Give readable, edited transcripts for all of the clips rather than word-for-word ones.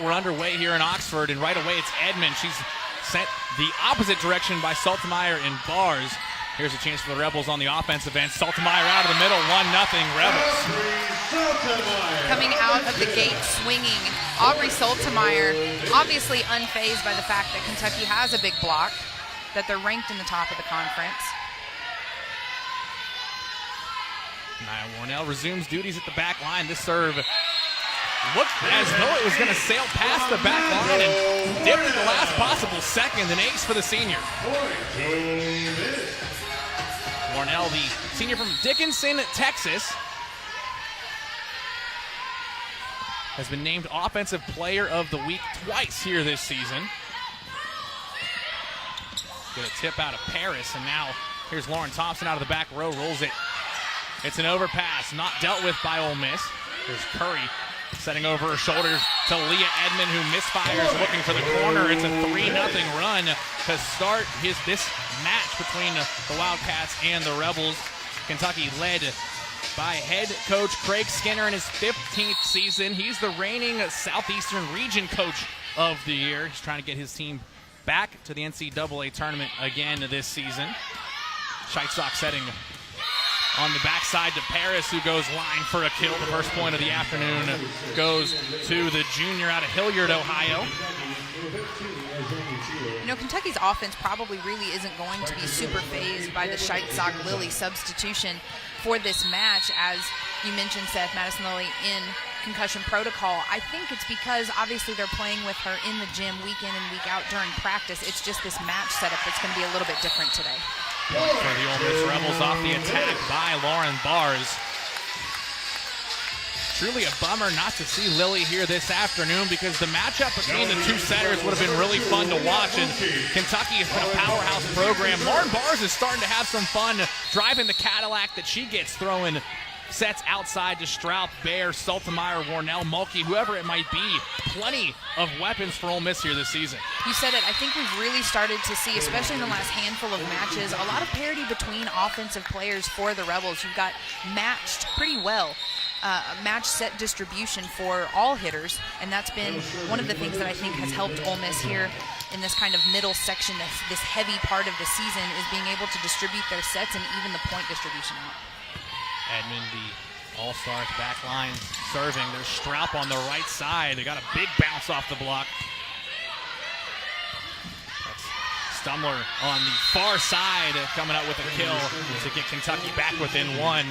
We're underway here in Oxford, and right away it's Edmond. She's sent the opposite direction by Saltemeyer and Bars. Here's a chance for the Rebels on the offensive end. Saltemeyer out of the middle, 1-0 Rebels. Coming out of the gate swinging, Aubrey Saltemeyer, obviously unfazed by the fact that Kentucky has a big block, that they're ranked in the top of the conference. Nia Warnell resumes duties at the back line. This serve looked as though it was going to sail past the back line and dip at the last possible second. An ace for the senior. Warnell, the senior from Dickinson, Texas, has been named Offensive Player of the Week twice here this season. Get a tip out of Paris, and now here's Lauren Thompson out of the back row, rolls it. It's an overpass, not dealt with by Ole Miss. There's Curry setting over her shoulders to Leah Edmond, who misfires, looking for the corner. It's a 3-0 run to start this match between the Wildcats and the Rebels. Kentucky led by head coach Craig Skinner in his 15th season. He's the reigning Southeastern Region Coach of the Year. He's trying to get his team back to the NCAA tournament again this season. Scheitzock setting on the backside to Paris, who goes line for a kill. The first point of the afternoon goes to the junior out of Hilliard, Ohio. You know, Kentucky's offense probably really isn't going to be super phased by the Scheitzock-Lilly substitution for this match. As you mentioned, Seth, Madison Lilly in concussion protocol. I think it's because obviously they're playing with her in the gym week in and week out during practice. It's just this match setup that's going to be a little bit different today. For the Ole Miss Rebels off the attack by Lauren Bars. Truly a bummer not to see Lilly here this afternoon, because the matchup between the two setters would have been really fun to watch, and Kentucky has been a powerhouse program. Lauren Bars is starting to have some fun driving the Cadillac that she gets, throwing sets outside to Strout, Bear, Saltemeyer, Warnell, Mulkey, whoever it might be. Plenty of weapons for Ole Miss here this season. You said it. I think we've really started to see, especially in the last handful of matches, a lot of parity between offensive players for the Rebels. You've got matched pretty well. Match set distribution for all hitters, and that's been one of the things that I think has helped Ole Miss here in this kind of middle section, this heavy part of the season, is being able to distribute their sets and even the point distribution out. Edmond, the all-star at the back line, serving. There's Straub on the right side. They got a big bounce off the block. That's Stumler on the far side, coming out with a kill to get Kentucky back within one.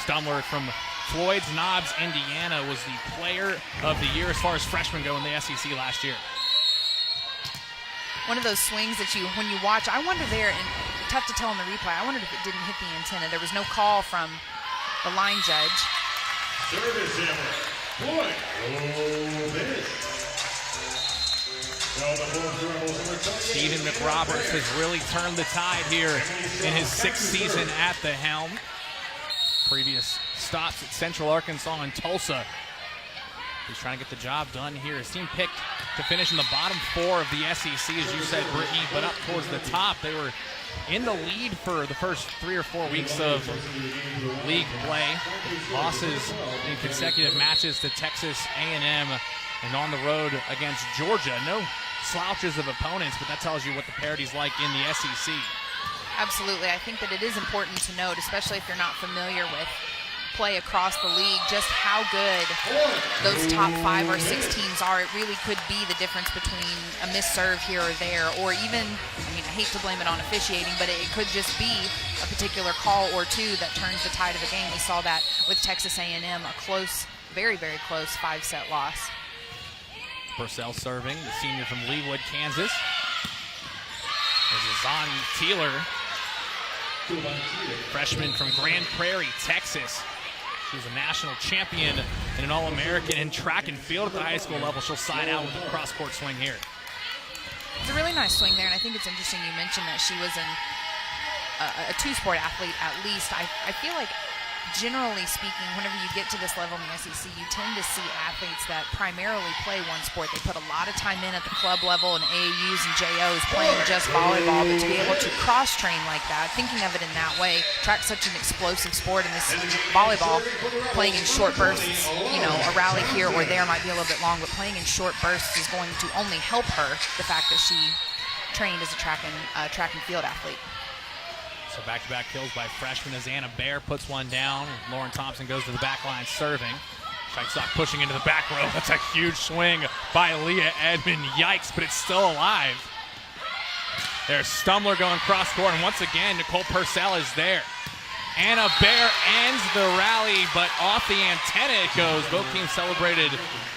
Stumler from Floyd's Knobs, Indiana, was the player of the year as far as freshmen go in the SEC last year. One of those swings that when you watch, I wonder there, and tough to tell in the replay, I wondered if it didn't hit the antenna. There was no call from the line judge. Service error. Point. Stephen McRoberts has really turned the tide here in his 6th season at the helm. Previous stops at Central Arkansas and Tulsa. He's trying to get the job done here. His team picked to finish in the bottom 4 of the SEC, as you said, Brittany, but up towards the top. They were in the lead for the first 3 or 4 weeks of league play. Losses in consecutive matches to Texas A&M and on the road against Georgia. No slouches of opponents, but that tells you what the parity's like in the SEC. Absolutely. I think that it is important to note, especially if you're not familiar with play across the league, just how good those top 5 or 6 teams are. It really could be the difference between a missed serve here or there, or even, I hate to blame it on officiating, but it could just be a particular call or two that turns the tide of a game. We saw that with Texas A&M, a close, very, very close 5-set loss. Purcell serving, the senior from Leawood, Kansas. There's Zahn Teeler, freshman from Grand Prairie, Texas. She was a national champion and an All-American in track and field at the high school level. She'll side out with a cross-court swing here. It's a really nice swing there, and I think it's interesting you mentioned that she was a two-sport athlete at least. I feel like generally speaking, whenever you get to this level in the SEC, you tend to see athletes that primarily play one sport. They put a lot of time in at the club level and AAUs and JOs playing just volleyball, but to be able to cross-train like that, thinking of it in that way, track's such an explosive sport, and this volleyball, playing in short bursts, you know, a rally here or there might be a little bit long, but playing in short bursts is going to only help her, the fact that she trained as a track and field athlete. So back-to-back kills by freshman as Anna Baer puts one down. Lauren Thompson goes to the back line serving. Scheitzock pushing into the back row. That's a huge swing by Leah Edmond. Yikes, but it's still alive. There's Stumler going cross-court, and once again, Nicole Purcell is there. Anna Baer ends the rally, but off the antenna it goes. Both teams celebrated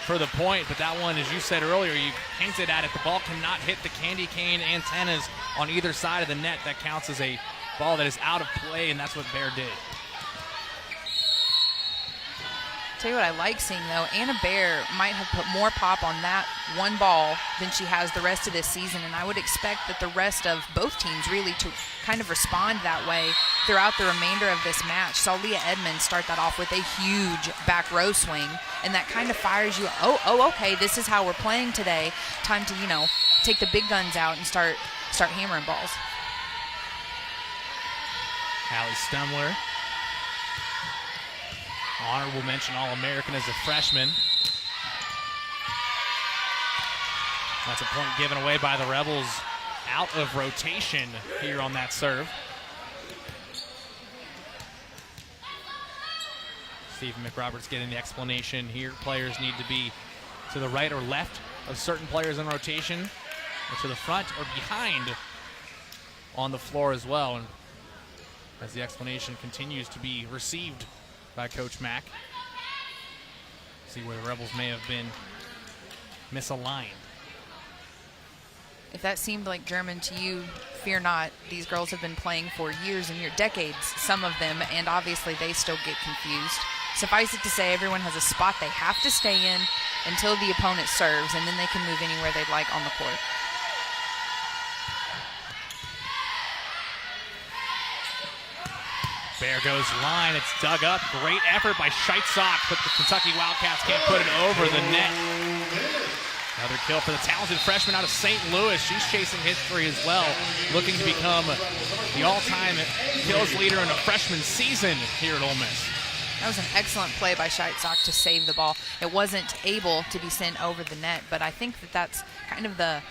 for the point, but that one, as you said earlier, you hinted at it, the ball cannot hit the candy cane antennas on either side of the net. That counts as a ball that is out of play, and that's what Baer did. Tell you what I like seeing, though, Anna Baer might have put more pop on that one ball than she has the rest of this season, and I would expect that the rest of both teams really to kind of respond that way throughout the remainder of this match. Saw Leah Edmonds start that off with a huge back row swing, and that kind of fires you, okay, this is how we're playing today. Time to, you know, take the big guns out and start hammering balls. Hallie Stumler, honorable mention All-American as a freshman. That's a point given away by the Rebels out of rotation here on that serve. Stephen McRoberts getting the explanation here. Players need to be to the right or left of certain players in rotation, or to the front or behind on the floor as well. And as the explanation continues to be received by Coach Mack. See where the Rebels may have been misaligned. If that seemed like German to you, fear not. These girls have been playing for years and decades, some of them, and obviously they still get confused. Suffice it to say, everyone has a spot they have to stay in until the opponent serves, and then they can move anywhere they'd like on the court. Baer goes line, it's dug up. Great effort by Scheitzock, but the Kentucky Wildcats can't put it over the net. Another kill for the talented freshman out of St. Louis. She's chasing history as well, looking to become the all-time kills leader in a freshman season here at Ole Miss. That was an excellent play by Scheitzock to save the ball. It wasn't able to be sent over the net, but I think that that's kind of the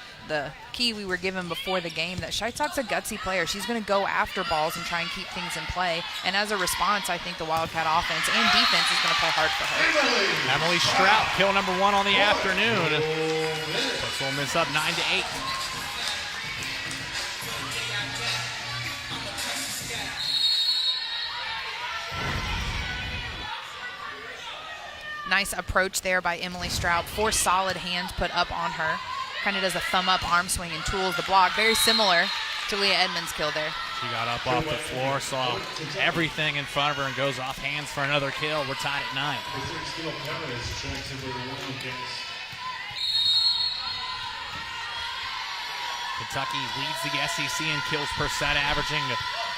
key we were given before the game, that Scheitzock's a gutsy player. She's going to go after balls and try and keep things in play. And as a response, I think the Wildcat offense and defense is going to play hard for her. Emily Strout, kill number 1 on the afternoon. Puts Ole Miss up 9-8. Nice approach there by Emily Strout. 4 solid hands put up on her. Kind of does a thumb-up arm swing and tools the block. Very similar to Leah Edmonds' kill there. She got up off the floor, saw everything in front of her, and goes off hands for another kill. We're tied at 9. Kentucky leads the SEC in kills per set, averaging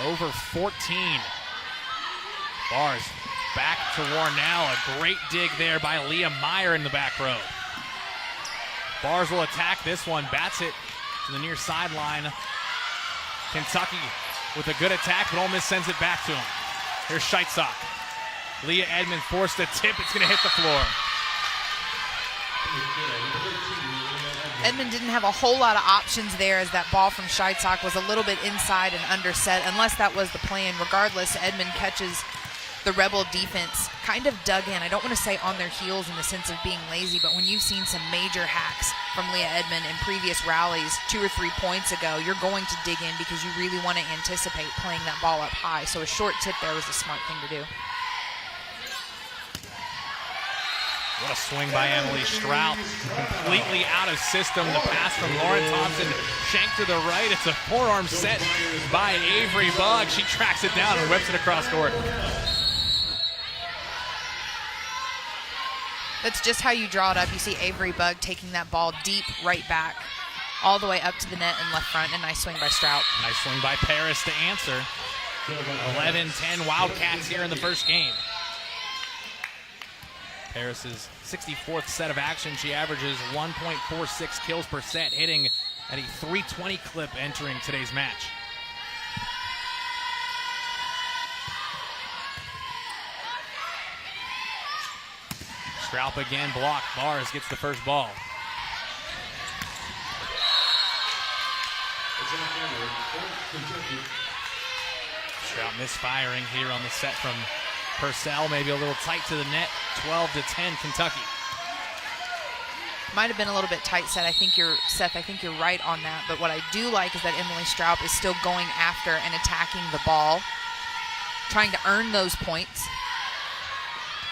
over 14. Bars back to Warnell. A great dig there by Leah Meyer in the back row. Bars will attack this one, bats it to the near sideline. Kentucky with a good attack, but Ole Miss sends it back to him. Here's Scheitzock. Leah Edmonds forced a tip, it's gonna hit the floor. Edmond didn't have a whole lot of options there, as that ball from Scheitzock was a little bit inside and underset, unless that was the plan. Regardless, Edmond catches the Rebel defense kind of dug in. I don't want to say on their heels in the sense of being lazy, but when you've seen some major hacks from Leah Edmond in previous rallies 2 or 3 points ago, you're going to dig in because you really want to anticipate playing that ball up high. So a short tip there was a smart thing to do. What a swing by Emily Strout. Completely out of system. The pass from Lauren Thompson. Shank to the right. It's a forearm set by Avery Bugg. She tracks it down and whips it across court. That's just how you draw it up. You see Avery Bugg taking that ball deep right back, all the way up to the net and left front. A nice swing by Strout. Nice swing by Paris to answer. 11-10 Wildcats here in the first game. Paris's 64th set of action. She averages 1.46 kills per set, hitting at a 320 clip entering today's match. Straub again, block. Bars gets the first ball. Straub misfiring here on the set from Purcell. Maybe a little tight to the net. 12-10 Kentucky. Might have been a little bit tight set. Seth, I think you're right on that. But what I do like is that Emily Straub is still going after and attacking the ball, trying to earn those points.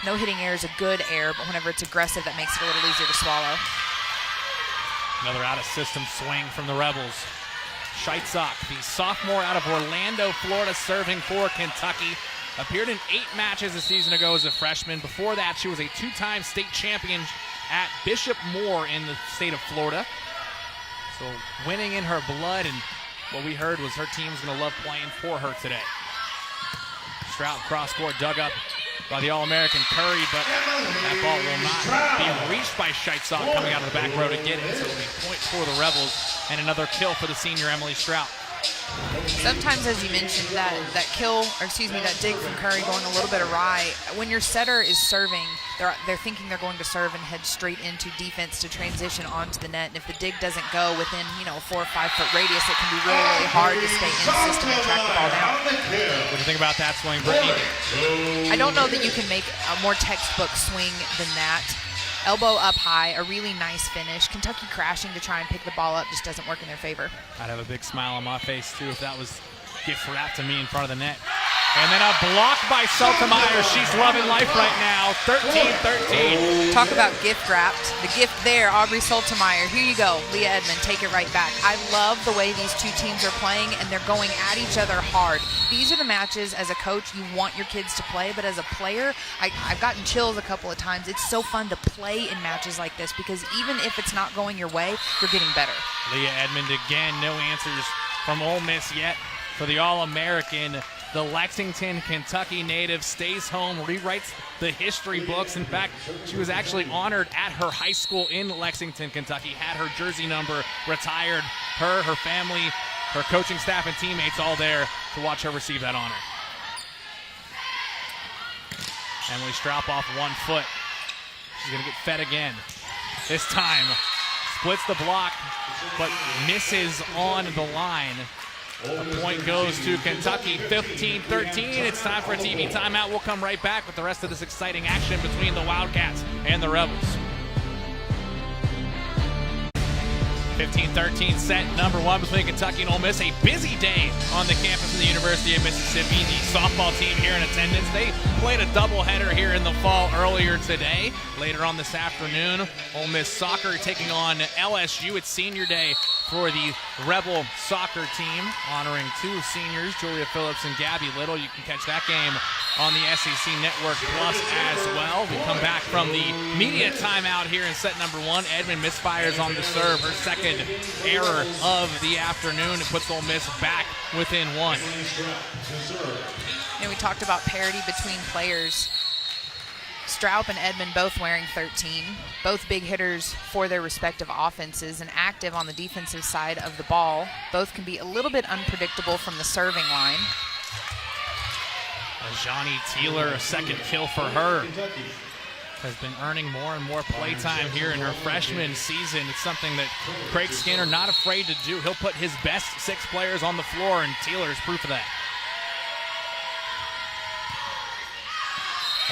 No hitting air is a good air, but whenever it's aggressive, that makes it a little easier to swallow. Another out-of-system swing from the Rebels. Scheitzok, the sophomore out of Orlando, Florida, serving for Kentucky. Appeared in 8 matches a season ago as a freshman. Before that, she was a 2-time state champion at Bishop Moore in the state of Florida. So winning in her blood, and what we heard was her team's going to love playing for her today. Straub cross-court dug up by the All-American Curry, but that ball will not be reached by Scheitzok coming out of the back row to get it. So it'll be point for the Rebels and another kill for the senior Emily Straub. Sometimes, as you mentioned, that dig from Curry going a little bit awry. When your setter is serving, they're thinking they're going to serve and head straight into defense to transition onto the net. And if the dig doesn't go within, 4 or 5 foot radius, it can be really, really hard to stay in the system and track the ball down. What do you think about that swing, Brittany? I don't know that you can make a more textbook swing than that. Elbow up high, a really nice finish. Kentucky crashing to try and pick the ball up just doesn't work in their favor. I'd have a big smile on my face, too, if that was gift wrapped to me in front of the net. And then a block by Seltemeyer. She's loving life right now. 13-13. Talk about gift wrapped. The gift there, Aubrey Seltemeyer. Here you go, Leah Edmond. Take it right back. I love the way these two teams are playing, and they're going at each other hard. These are the matches, as a coach, you want your kids to play, but as a player, I've gotten chills a couple of times. It's so fun to play in matches like this because even if it's not going your way, you're getting better. Leah Edmond again, no answers from Ole Miss yet for the All-American. The Lexington, Kentucky native stays home, rewrites the history books. In fact, she was actually honored at her high school in Lexington, Kentucky, had her jersey number retired. Her family, her coaching staff and teammates all there to watch her receive that honor. Emily Straub off 1 foot. She's going to get fed again. This time, splits the block, but misses on the line. The point goes to Kentucky, 15-13. It's time for a TV timeout. We'll come right back with the rest of this exciting action between the Wildcats and the Rebels. 15-13 set number 1 between Kentucky and Ole Miss. A busy day on the campus of the University of Mississippi. The softball team here in attendance. They played a doubleheader here in the fall earlier today. Later on this afternoon, Ole Miss soccer taking on LSU. It's senior day for the Rebel soccer team, honoring 2 seniors, Julia Phillips and Gabby Little. You can catch that game on the SEC Network Plus as well. We come back from the media timeout here in set number 1. Edmond misfires on the serve, her second error of the afternoon. It puts Ole Miss back within 1. We talked about parity between players. Straub and Edmond both wearing 13, both big hitters for their respective offenses and active on the defensive side of the ball. Both can be a little bit unpredictable from the serving line. Johnny Teeler, a second kill for her, has been earning more and more playtime here in her freshman season. It's something that Craig Skinner not afraid to do. He'll put his best 6 players on the floor, and Teeler is proof of that.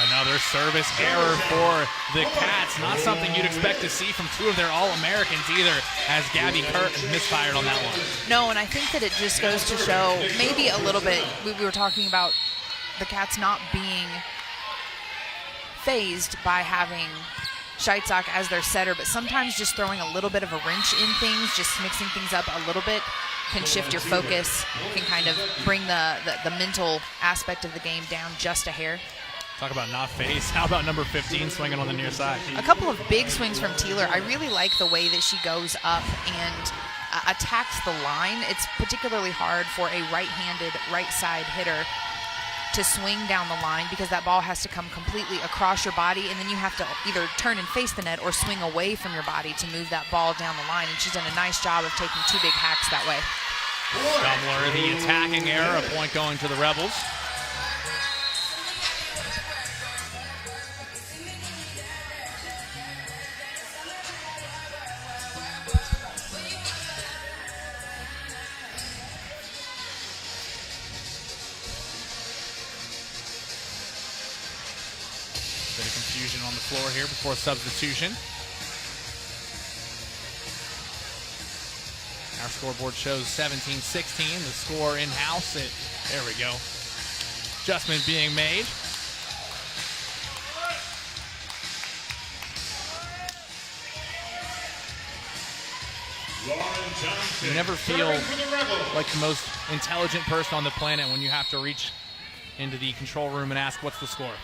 Another service error for the Cats. Not something you'd expect to see from 2 of their All-Americans either, as Gabby Kurt misfired on that one. No, and I think that it just goes to show maybe a little bit, we were talking about the Cats not being phased by having Scheitzok as their setter, but sometimes just throwing a little bit of a wrench in things, just mixing things up a little bit, can shift your focus, can kind of bring the mental aspect of the game down just a hair. Talk about not phased. How about number 15 swinging on the near side? A couple of big swings from Teeler. I really like the way that she goes up and attacks the line, it's particularly hard for a right-handed, right-side hitter to swing down the line because that ball has to come completely across your body, and then you have to either turn and face the net or swing away from your body to move that ball down the line. And she's done a nice job of taking 2 big hacks that way. Stumler, the attacking error, a point going to the Rebels. Bit of confusion on the floor here before substitution. Our scoreboard shows 17-16. The score in-house. There we go. Adjustment being made. You never feel like the most intelligent person on the planet when you have to reach into the control room and ask, what's the score?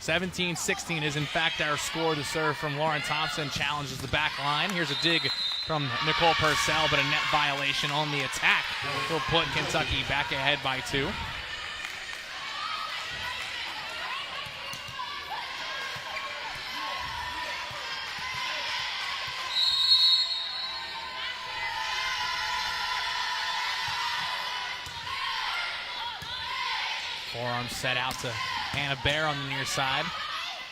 17-16 is in fact our score. The serve from Lauren Thompson challenges the back line. Here's a dig from Nicole Purcell, but a net violation on the attack will put Kentucky back ahead by 2. Forearm set out to Anna Bear on the near side.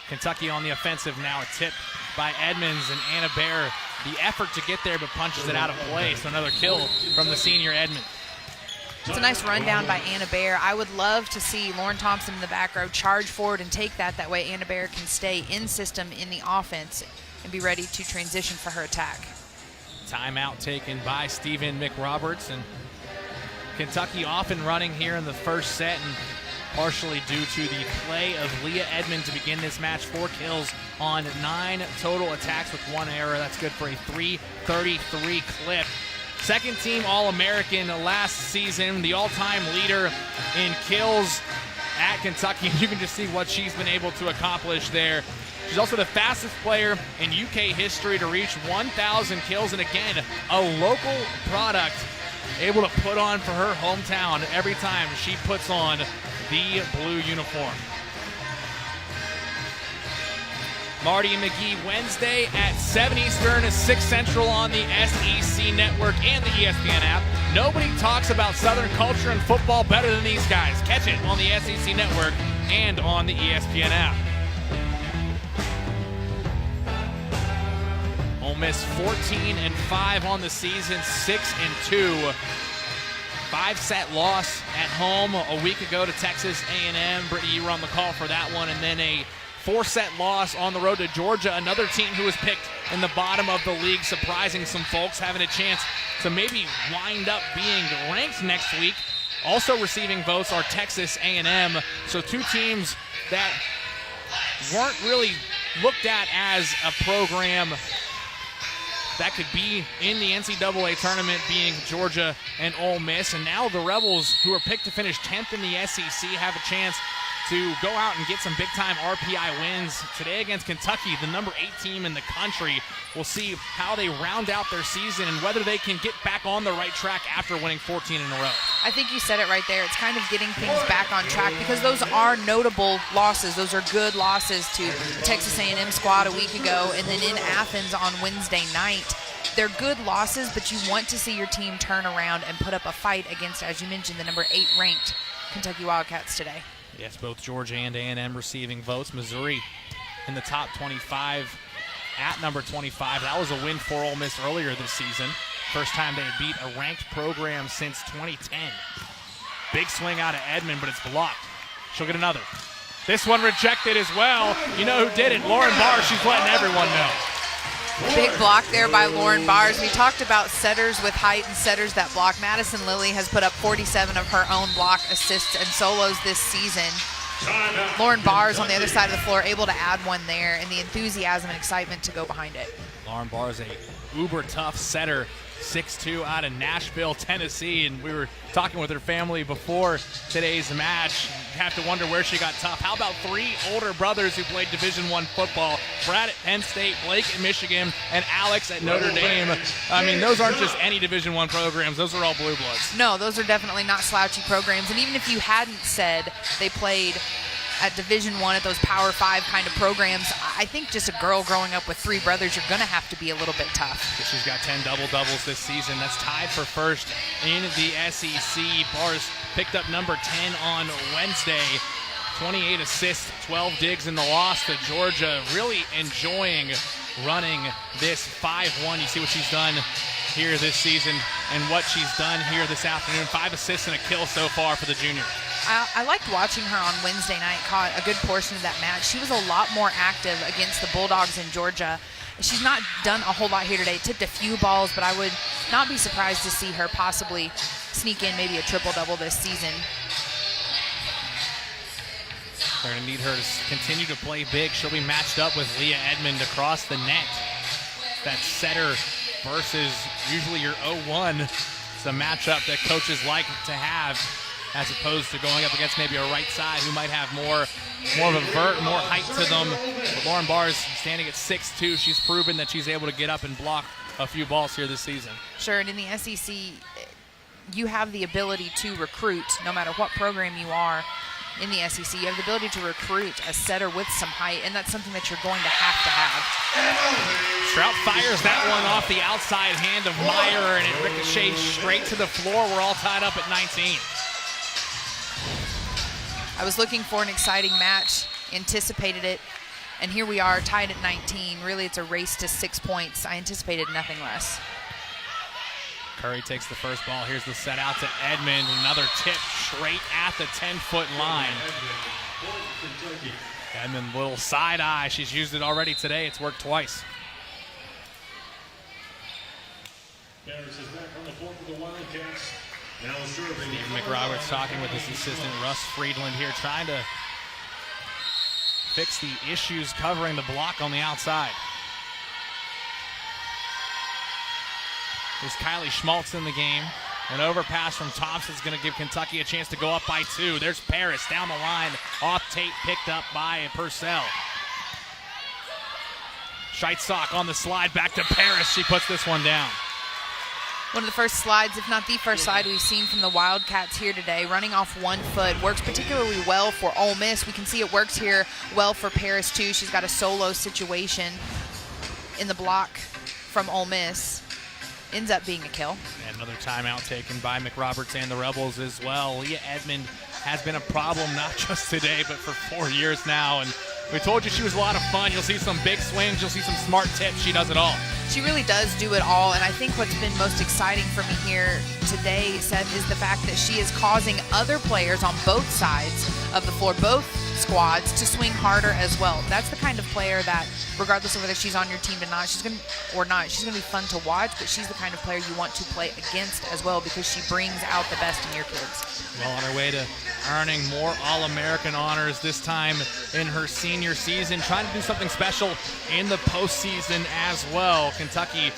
Kentucky on the offensive now, a tip by Edmonds, and Anna Bear, the effort to get there but punches it out of play. So another kill from the senior Edmonds. It's a nice rundown by Anna Bear. I would love to see Lauren Thompson in the back row charge forward and take that. That way Anna Bear can stay in system in the offense and be ready to transition for her attack. Timeout taken by Stephen McRoberts, and Kentucky off and running here in the first set, and partially due to the play of Leah Edmond to begin this match. 4 kills on 9 total attacks with 1 error. That's good for a 333 clip. Second team All-American last season, the all-time leader in kills at Kentucky. You can just see what she's been able to accomplish there. She's also the fastest player in UK history to reach 1,000 kills, and again, a local product able to put on for her hometown every time she puts on the blue uniform. Marty and McGee Wednesday at 7 Eastern, 6 Central on the SEC Network and the ESPN app. Nobody talks about Southern culture and football better than these guys. Catch it on the SEC Network and on the ESPN app. Ole Miss 14-5 on the season, 6-2. 5-set loss at home a week ago to Texas A&M. Brittany, you were on the call for that one. And then a 4-set loss on the road to Georgia, another team who was picked in the bottom of the league, surprising some folks, having a chance to maybe wind up being ranked next week. Also receiving votes are Texas A&M. So 2 teams that weren't really looked at as a program that could be in the NCAA tournament, being Georgia and Ole Miss. And now the Rebels, who are picked to finish 10th in the SEC, have a chance to go out and get some big-time RPI wins today against Kentucky, the number 8 team in the country. We'll see how they round out their season and whether they can get back on the right track after winning 14 in a row. I think you said it right there. It's kind of getting things back on track because those are notable losses. Those are good losses to the Texas A&M squad a week ago, and then in Athens on Wednesday night. They're good losses, but you want to see your team turn around and put up a fight against, as you mentioned, the number 8 ranked Kentucky Wildcats today. Yes, both Georgia and A&M receiving votes. Missouri in the top 25 at number 25. That was a win for Ole Miss earlier this season. First time they had beat a ranked program since 2010. Big swing out of Edmond, but it's blocked. She'll get another. This one rejected as well. You know who did it? Lauren Barr. She's letting everyone know. Big block there by Lauren Bars. We talked about setters with height and setters that block. Madison Lilly has put up 47 of her own block assists and solos this season. Timeout. Lauren Barrs on the other side of the floor able to add one there, and the enthusiasm and excitement to go behind it. Lauren Barr is a uber tough setter, 6'2", out of Nashville, Tennessee, and we were talking with her family before today's match. You have to wonder where she got tough. How about 3 older brothers who played Division I football? Brad at Penn State, Blake at Michigan, and Alex at Notre Dame. I mean, those aren't just any Division I programs. Those are all blue bloods. No, those are definitely not slouchy programs, and even if you hadn't said they played at Division I at those Power 5 kind of programs, I think just a girl growing up with 3 brothers, you're going to have to be a little bit tough. She's got 10 double-doubles this season. That's tied for first in the SEC. Barrs picked up number 10 on Wednesday. 28 assists, 12 digs in the loss to Georgia. Really enjoying running this 5-1. You see what she's done here this season and what she's done here this afternoon. 5 assists and a kill so far for the junior. I liked watching her on Wednesday night, caught a good portion of that match. She was a lot more active against the Bulldogs in Georgia. She's not done a whole lot here today. Tipped a few balls, but I would not be surprised to see her possibly sneak in maybe a triple-double this season. They're going to need her to continue to play big. She'll be matched up with Leah Edmond across the net. That setter versus usually your 0-1. It's a matchup that coaches like to have, as opposed to going up against maybe a right side who might have more of a vert, more height to them. But Lauren Barrs standing at 6'2". She's proven that she's able to get up and block a few balls here this season. Sure, and in the SEC, you have the ability to recruit, no matter what program you are in the SEC. You have the ability to recruit a setter with some height, and that's something that you're going to have. Strout fires that one off the outside hand of Meyer, and it ricochets straight to the floor. We're all tied up at 19. I was looking for an exciting match, anticipated it, and here we are tied at 19. Really, it's a race to 6 points. I anticipated nothing less. Curry takes the first ball. Here's the set out to Edmond. Another tip straight at the 10-foot line. Edmond, little side eye. She's used it already today. It's worked twice. Harris is back on the floor for the Wildcats. Now serving. Steve McRoberts talking with his assistant Russ Friedland here, trying to fix the issues covering the block on the outside. There's Kylie Schmaltz in the game. An overpass from Thompson's going to give Kentucky a chance to go up by 2. There's Paris down the line. Off tape, picked up by Purcell. Scheitzock on the slide, back to Paris. She puts this one down. One of the first slides, if not the first slide we've seen from the Wildcats here today, running off 1 foot. Works particularly well for Ole Miss. We can see it works here well for Paris, too. She's got a solo situation in the block from Ole Miss. Ends up being a kill. And another timeout taken by McRoberts and the Rebels as well. Leah Edmond has been a problem, not just today, but for 4 years now. And we told you she was a lot of fun. You'll see some big swings. You'll see some smart tips. She does it all. She really does do it all, and I think what's been most exciting for me here today, Seth, is the fact that she is causing other players on both sides of the floor, both squads, to swing harder as well. That's the kind of player that, regardless of whether she's on your team or not, she's going to be fun to watch, but she's the kind of player you want to play against as well, because she brings out the best in your kids. Well, on her way to earning more All-American honors, this time in her senior season, trying to do something special in the postseason as well. Kentucky,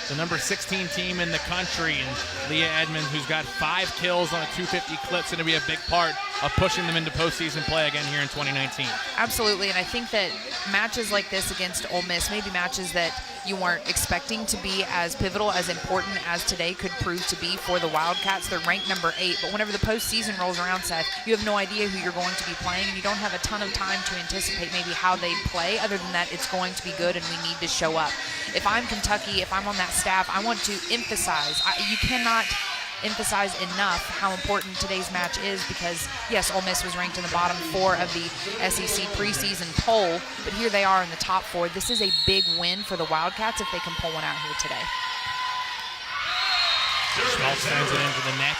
the number 16 team in the country, and Leah Edmond, who's got 5 kills on a 250 clip, is going to be a big part of pushing them into postseason play again here in 2019. Absolutely, and I think that matches like this against Ole Miss, maybe matches that you weren't expecting to be as pivotal, as important as today could prove to be for the Wildcats. They're ranked number 8, but whenever the postseason rolls around, Seth, you have no idea who you're going to be playing, and you don't have a ton of time to anticipate maybe how they play. Other than that, it's going to be good, and we need to show up. If I'm Kentucky, if I'm on that staff, I want to emphasize. You cannot emphasize enough how important today's match is, because yes, Ole Miss was ranked in the bottom 4 of the SEC preseason poll, but here they are in the top 4. This is a big win for the Wildcats if they can pull one out here today. Schmaltz sends it into the net.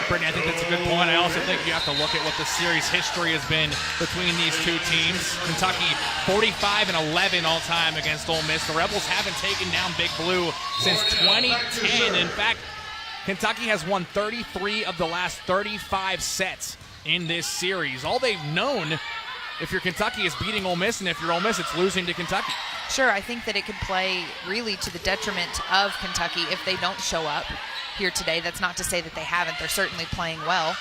Brittany, I think that's a good point. I also think you have to look at what the series history has been between these two teams. Kentucky 45-11 all time against Ole Miss. The Rebels haven't taken down Big Blue since 2010. In fact, Kentucky has won 33 of the last 35 sets in this series. All they've known, if you're Kentucky, is beating Ole Miss, and if you're Ole Miss, it's losing to Kentucky. Sure, I think that it could play really to the detriment of Kentucky if they don't show up here today. That's not to say that they haven't. They're certainly playing well.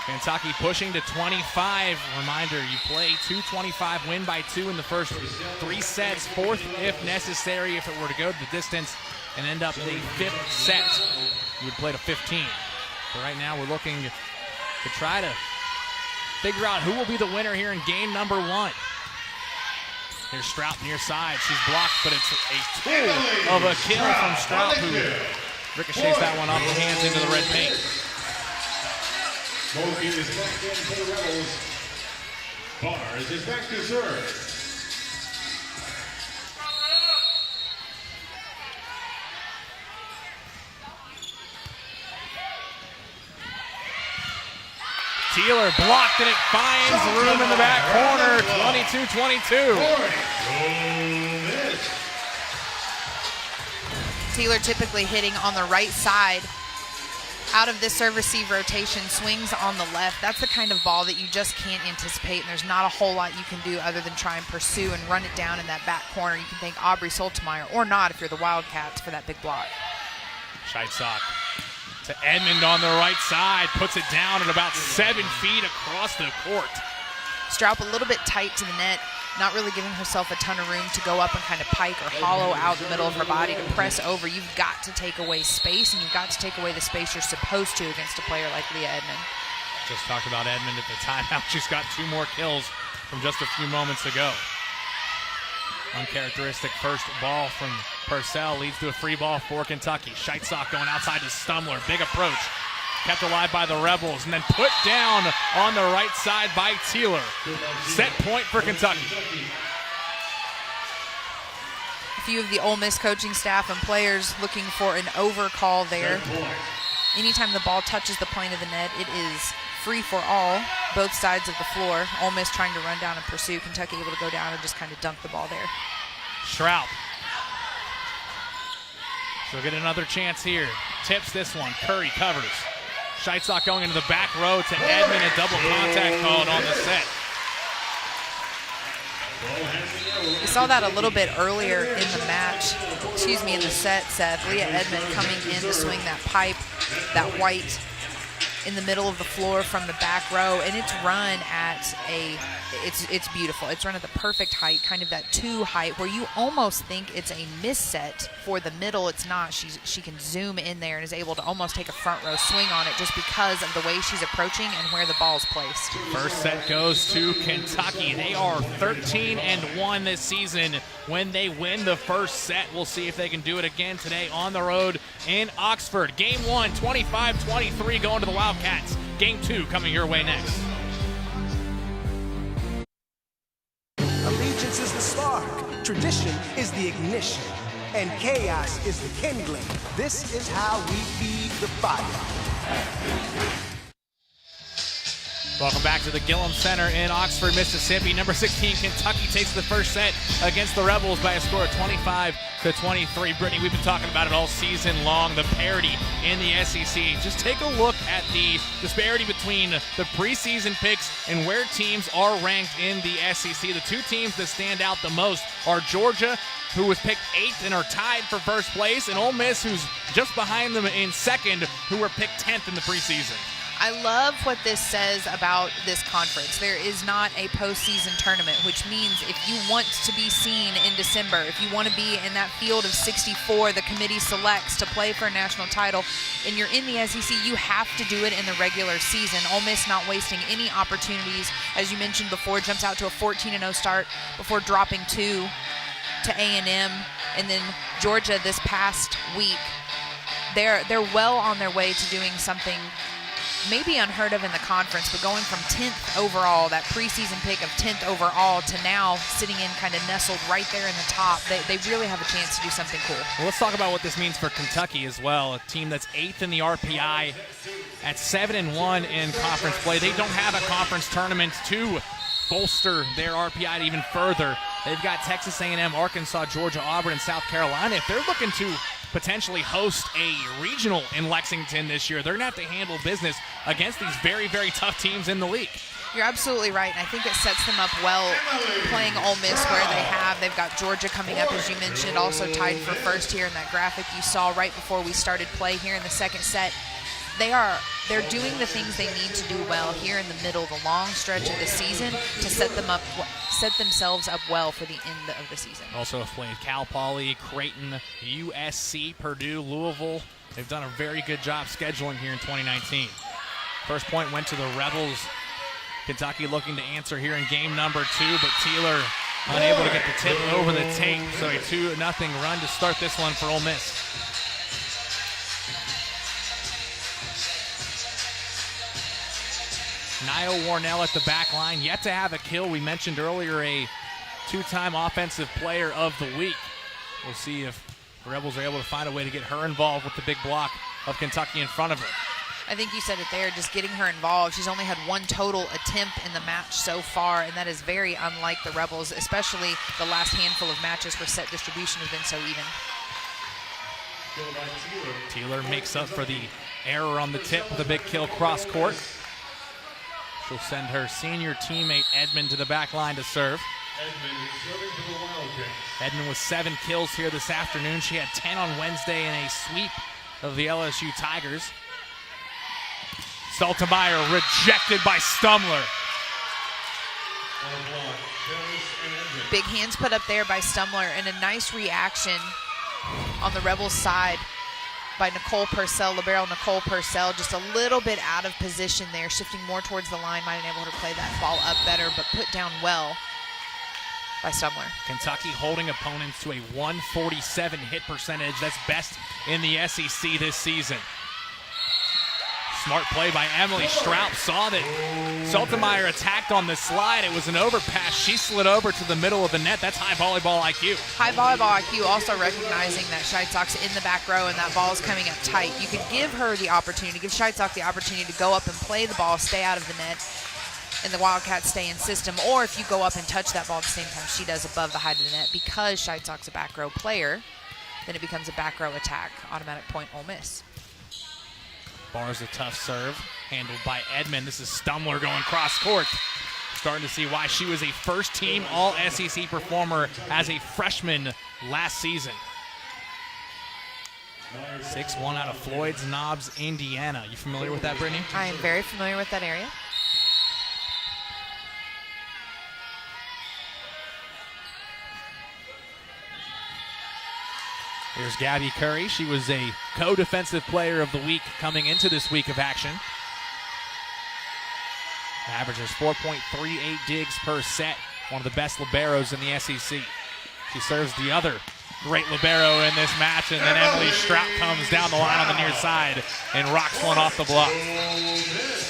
Kentucky pushing to 25. Reminder, you play 2-25, win by 2 in the first 3 sets, 4th if necessary. If it were to go the distance and end up the 5th set, you would play to 15. But right now we're looking to try to figure out who will be the winner here in game number 1. Here's Strout near side. She's blocked, but it's a tool of a kill from Strout, who ricochets that one off the hands into the red paint. Mulligan is back in for the Rebels. Bars is back to serve. Teeler blocked, and it finds room in the back corner. 22-22. Teeler typically hitting on the right side. Out of this serve-receive rotation, swings on the left. That's the kind of ball that you just can't anticipate, and there's not a whole lot you can do other than try and pursue and run it down in that back corner. You can thank Aubrey Soltemeyer, or not if you're the Wildcats, for that big block. Scheidsock to Edmond on the right side, puts it down at about 7 feet across the court. Stroup a little bit tight to the net, not really giving herself a ton of room to go up and kind of pike or hollow out the middle of her body to press over. You've got to take away space, and you've got to take away the space you're supposed to against a player like Leah Edmond. Just talked about Edmond at the timeout. She's got 2 more kills from just a few moments ago. Uncharacteristic first ball from Purcell leads to a free ball for Kentucky. Scheidsock going outside to Stumler. Big approach. Kept alive by the Rebels, and then put down on the right side by Teeler. Set point for Kentucky. A few of the Ole Miss coaching staff and players looking for an overcall there. Anytime the ball touches the plane of the net, it is free for all, both sides of the floor. Ole Miss trying to run down and pursue. Kentucky able to go down and just kind of dunk the ball there. Schraub. She'll get another chance here. Tips this one. Curry covers. Scheidsock going into the back row to Edmond, a double contact called on the set. We saw that a little bit earlier in the match, in the set, Seth. Leah Edmond coming in to swing that pipe, that white, in the middle of the floor from the back row, and it's run at it's beautiful. It's run at the perfect height, kind of that 2 height, where you almost think it's a miss set for the middle. It's not. She can zoom in there and is able to almost take a front row swing on it just because of the way she's approaching and where the ball's placed. First set goes to Kentucky. They are 13-1 this season when they win the first set. We'll see if they can do it again today on the road in Oxford. Game 1, 25-23 going to the Wildcats. Game 2 coming your way next. Allegiance is the spark, tradition is the ignition, and chaos is the kindling. This is how we feed the fire. Welcome back to the Gillum Center in Oxford, Mississippi. Number 16, Kentucky takes the first set against the Rebels by a score of 25-23. Brittany, we've been talking about it all season long, the parity in the SEC. Just take a look at the disparity between the preseason picks and where teams are ranked in the SEC. The 2 teams that stand out the most are Georgia, who was picked 8th and are tied for first place, and Ole Miss, who's just behind them in 2nd, who were picked 10th in the preseason. I love what this says about this conference. There is not a postseason tournament, which means if you want to be seen in December, if you want to be in that field of 64 the committee selects to play for a national title, and you're in the SEC, you have to do it in the regular season. Ole Miss not wasting any opportunities. As you mentioned before, jumps out to a 14-0 start before dropping 2 to A&M, and then Georgia this past week. They're well on their way to doing something maybe unheard of in the conference, but going from 10th overall, that preseason pick of 10th overall, to now sitting in kind of nestled right there in the top, they really have a chance to do something cool. Well, let's talk about what this means for Kentucky as well, a team that's 8th in the RPI at 7-1 in conference play. They don't have a conference tournament to bolster their RPI even further. They've got Texas A&M, Arkansas, Georgia, Auburn, and South Carolina. If they're looking to potentially host a regional in Lexington this year. They're going to have to handle business against these very, very tough teams in the league. You're absolutely right, and I think it sets them up well playing Ole Miss where they've got Georgia coming up, as you mentioned, also tied for first here in that graphic you saw right before we started play here in the second set. They're doing the things they need to do well here in the middle, the long stretch of the season, to set themselves up well for the end of the season. Also have played Cal Poly, Creighton, USC, Purdue, Louisville. They've done a very good job scheduling here in 2019. First point went to the Rebels. Kentucky looking to answer here in game number 2, but Taylor unable to get the tip over the tape, so a 2-0 run to start this one for Ole Miss. Niall Warnell at the back line, yet to have a kill. We mentioned earlier a 2-time offensive player of the week. We'll see if the Rebels are able to find a way to get her involved with the big block of Kentucky in front of her. I think you said it there, just getting her involved. She's only had one total attempt in the match so far, and that is very unlike the Rebels, especially the last handful of matches where set distribution has been so even. Taylor makes up for the error on the tip with a big kill cross court. She'll send her senior teammate Edmond to the back line to serve. Edmond with 7 kills here this afternoon. She had 10 on Wednesday in a sweep of the LSU Tigers. Stoltenmeyer rejected by Stumler. Big hands put up there by Stumler, and a nice reaction on the Rebels side by Nicole Purcell, libero Nicole Purcell, just a little bit out of position there, shifting more towards the line, might enable her to play that ball up better, but put down well by Stumler. Kentucky holding opponents to a 147 hit percentage. That's best in the SEC this season. Smart play by Emily Straub. Saw that Stoltenmeyer attacked on the slide. It was an overpass. She slid over to the middle of the net. That's high volleyball IQ. High volleyball IQ, also recognizing that Scheidsock's in the back row and that ball is coming up tight. You could give her the opportunity, give Scheidsock the opportunity to go up and play the ball, stay out of the net, and the Wildcats stay in system. Or if you go up and touch that ball at the same time she does above the height of the net, because Scheidsock's a back row player, then it becomes a back row attack. Automatic point Ole Miss. Bars a tough serve, handled by Edmond. This is Stumler going cross court. Starting to see why she was a first-team All-SEC performer as a freshman last season. 6-1 out of Floyd's Knobs, Indiana. You familiar with that, Brittany? I am very familiar with that area. Here's Gabby Curry. She was a co-defensive player of the week coming into this week of action. Averages 4.38 digs per set. One of the best liberos in the SEC. She serves the other great libero in this match, and then Emily Straub comes down the line on the near side and rocks one off the block.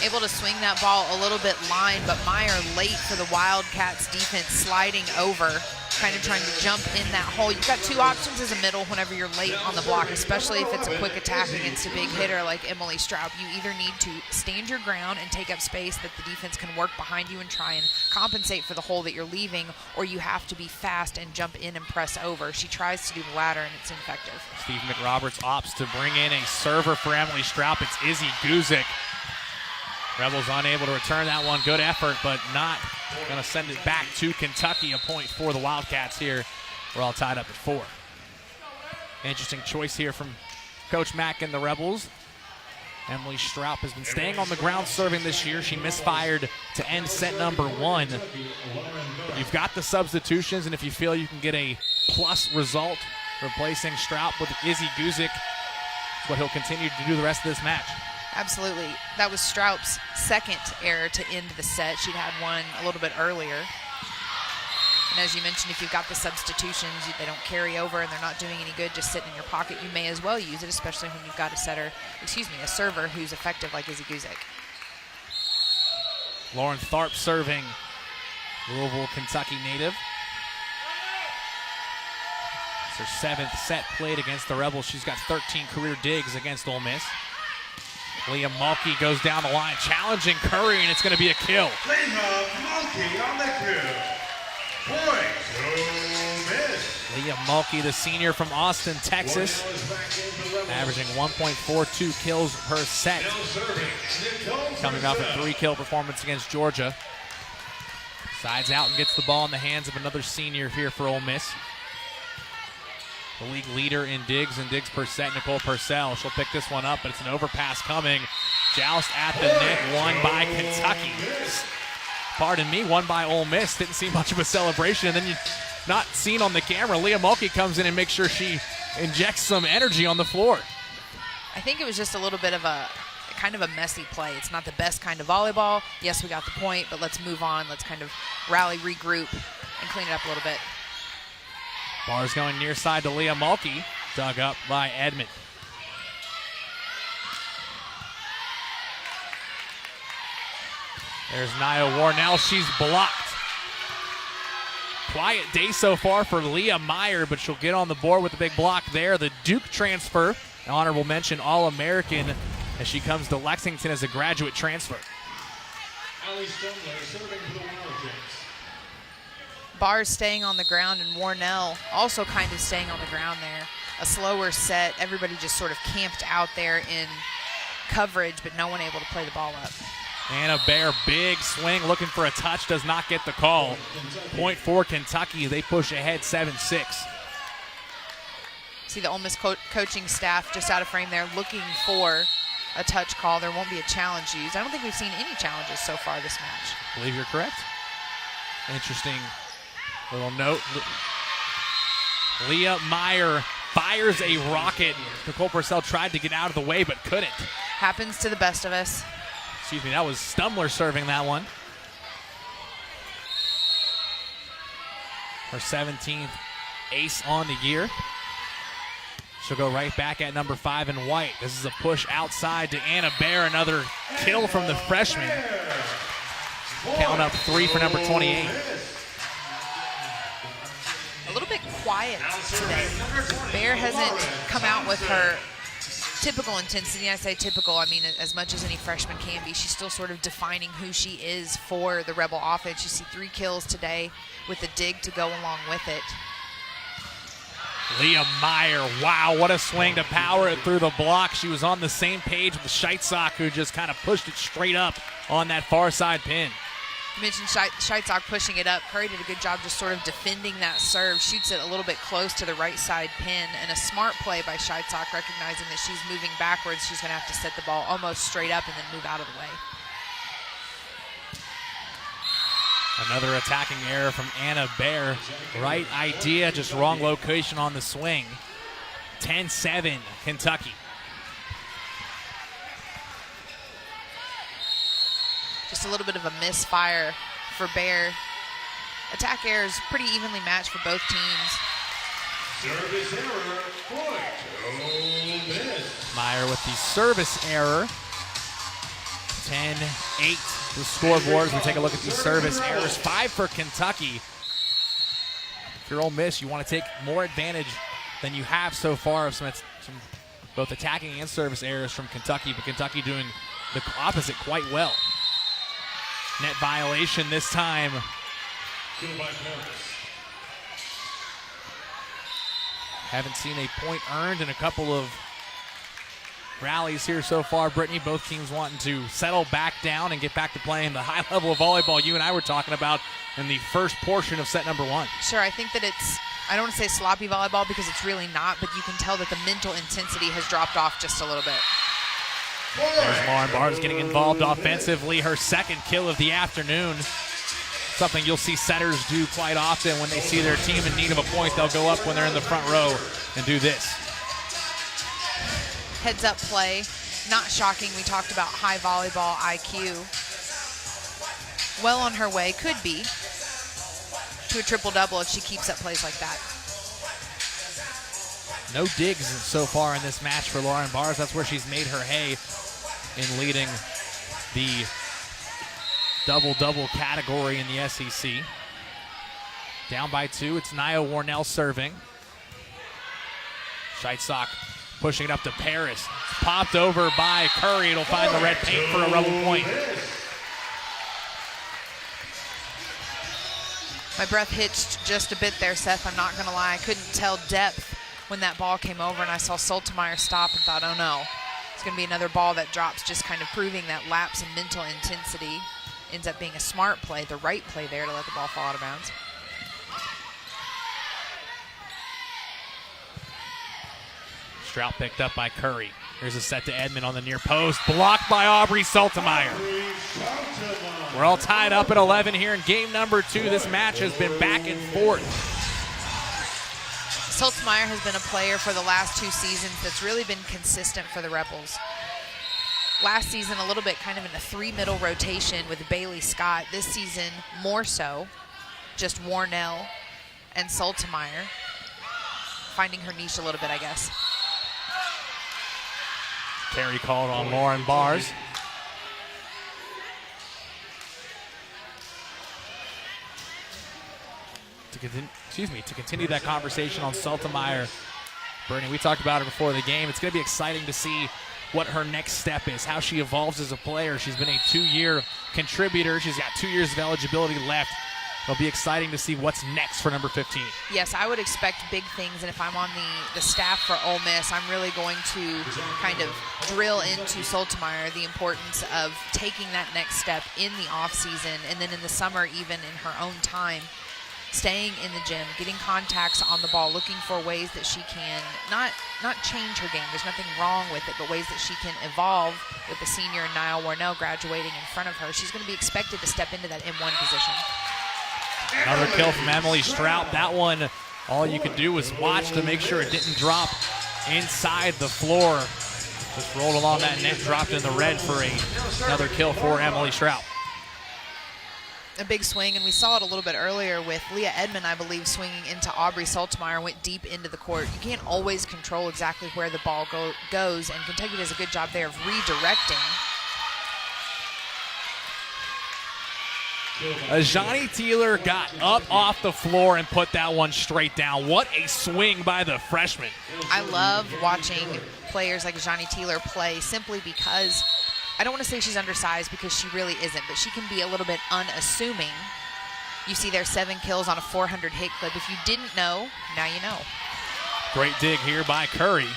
Able to swing that ball a little bit line, but Meyer late for the Wildcats defense, sliding over, kind of trying to jump in that hole. You've got 2 options as a middle whenever you're late on the block, especially if it's a quick attack against a big hitter like Emily Straub. You either need to stand your ground and take up space that the defense can work behind you and try and compensate for the hole that you're leaving, or you have to be fast and jump in and press over. She tries to do the latter, and it's ineffective. Steve McRoberts opts to bring in a server for Emily Straub. It's Izzy Guzik. Rebels unable to return that one. Good effort, but not going to send it back to Kentucky. A point for the Wildcats here. We're all tied up at 4. Interesting choice here from Coach Mack and the Rebels. Emily Straub has been staying on the ground serving this year. She misfired to end set number 1. You've got the substitutions, and if you feel you can get a plus result replacing Straub with Izzy Guzik, that's what he'll continue to do the rest of this match. Absolutely. That was Straub's second error to end the set. She'd had one a little bit earlier. And as you mentioned, if you've got the substitutions, they don't carry over and they're not doing any good just sitting in your pocket, you may as well use it, especially when you've got a server who's effective like Izzy Guzik. Lauren Tharp serving, Louisville, Kentucky native. It's her 7th set played against the Rebels. She's got 13 career digs against Ole Miss. Leah Mulkey goes down the line, challenging Curry, and it's going to be a kill. Leah Mulkey on the kill. Point, Ole Miss. Leah Mulkey, the senior from Austin, Texas, averaging 1.42 kills per set. Coming off a 3-kill performance against Georgia. Sides out and gets the ball in the hands of another senior here for Ole Miss. The league leader in digs and digs per set, Nicole Purcell. She'll pick this one up, but it's an overpass coming. Joust at the net, won by Kentucky. Pardon me, won by Ole Miss. Didn't see much of a celebration. And then you not seen on the camera, Leah Mulkey comes in and makes sure she injects some energy on the floor. I think it was just a little bit of a kind of a messy play. It's not the best kind of volleyball. Yes, we got the point, but let's move on. Let's kind of rally, regroup, and clean it up a little bit. Bars going near side to Leah Mulkey, dug up by Edmond. There's Nia Warnell. She's blocked. Quiet day so far for Leah Meyer, but she'll get on the board with the big block there. The Duke transfer, an honorable mention All-American, as she comes to Lexington as a graduate transfer. Allie Stumler serving for the Wildcats. Bars staying on the ground, and Warnell also kind of staying on the ground there. A slower set. Everybody just sort of camped out there in coverage, but no one able to play the ball up. Anna Baer, big swing, looking for a touch, does not get the call. Point for Kentucky. They push ahead 7-6. See the Ole Miss coaching staff just out of frame there looking for a touch call. There won't be a challenge used. I don't think we've seen any challenges so far this match. I believe you're correct. Interesting little note. Leah Meyer fires a rocket. Nicole Purcell tried to get out of the way but couldn't. Happens to the best of us. Excuse me, that was Stumler serving that one. Her 17th ace on the year. She'll go right back at number 5 in white. This is a push outside to Anna Baer. Another kill from the freshman. Count up 3 for number 28. A little bit quiet today. Baer hasn't come out with her typical intensity. I say typical, I mean as much as any freshman can be. She's still sort of defining who she is for the Rebel offense. You see 3 kills today with the dig to go along with it. Leah Meyer, wow, what a swing to power it through the block. She was on the same page with Scheitzok, who just kind of pushed it straight up on that far side pin. You mentioned Scheitzok pushing it up. Curry did a good job just sort of defending that serve. Shoots it a little bit close to the right side pin. And a smart play by Scheitzok, recognizing that she's moving backwards. She's going to have to set the ball almost straight up and then move out of the way. Another attacking error from Anna Baer. Right idea, just wrong location on the swing. 10-7, Kentucky. Just a little bit of a misfire for Baer. Attack errors pretty evenly matched for both teams. Service error, point, Ole Miss. Meyer with the service error. 10-8 the scoreboard as we take a look at these service errors. 5 for Kentucky. If you're Ole Miss, you want to take more advantage than you have so far of some both attacking and service errors from Kentucky, but Kentucky doing the opposite quite well. Net violation this time. Haven't seen a point earned in a couple of rallies here so far, Brittany. Both teams wanting to settle back down and get back to playing the high level of volleyball you and I were talking about in the first portion of set number 1. Sure, I think that it's, I don't want to say sloppy volleyball because it's really not, but you can tell that the mental intensity has dropped off just a little bit. There's Lauren Barnes getting involved offensively, her 2nd kill of the afternoon. Something you'll see setters do quite often when they see their team in need of a point. They'll go up when they're in the front row and do this. Heads up play, not shocking. We talked about high volleyball IQ. Well on her way, could be, to a triple-double if she keeps up plays like that. No digs so far in this match for Lauren Barnes. That's where she's made her hay in leading the double-double category in the SEC. Down by 2, it's Nia Warnell serving. Scheitzok pushing it up to Paris. It's popped over by Curry. It'll find the red paint for a Rebel point. My breath hitched just a bit there, Seth. I'm not going to lie. I couldn't tell depth when that ball came over, and I saw Soltemeier stop and thought, oh no, it's going to be another ball that drops, just kind of proving that lapse in mental intensity. Ends up being a smart play, the right play there to let the ball fall out of bounds. Strout picked up by Curry. Here's a set to Edmond on the near post. Blocked by Aubrey Soltemeier. We're all tied up at 11 here in game number 2. This match has been back and forth. Soltemeier has been a player for the last 2 seasons that's really been consistent for the Rebels. Last season, a little bit kind of in a 3-middle rotation with Bailey Scott. This season, more so, just Warnell and Soltemeier. Finding her niche a little bit, I guess. Carry called on Lauren Bars. To continue that conversation on Soltemeier, Bernie, we talked about her before the game. It's going to be exciting to see what her next step is, how she evolves as a player. She's been a 2-year contributor. She's got 2 years of eligibility left. It'll be exciting to see what's next for number 15. Yes, I would expect big things, and if I'm on the staff for Ole Miss, I'm really going to kind of drill into Soltemeier the importance of taking that next step in the offseason, and then in the summer, even in her own time, staying in the gym, getting contacts on the ball, looking for ways that she can not change her game. There's nothing wrong with it, but ways that she can evolve with the senior Niall Warnell graduating in front of her. She's going to be expected to step into that M1 position. Another kill from Emily Strout. That one, all you could do was watch to make sure it didn't drop inside the floor. Just rolled along that net, dropped in the red for another kill for Emily Strout. A big swing, and we saw it a little bit earlier with Leah Edmond, I believe, swinging into Aubrey Soltemeier, went deep into the court. You can't always control exactly where the ball goes, and Kentucky does a good job there of redirecting. Ajani Taylor got up off the floor and put that one straight down. What a swing by the freshman. I love watching players like Ajani Taylor play simply because I don't want to say she's undersized because she really isn't, but she can be a little bit unassuming. You see there 7 kills on a 400 hit clip. If you didn't know, now you know. Great dig here by Curry.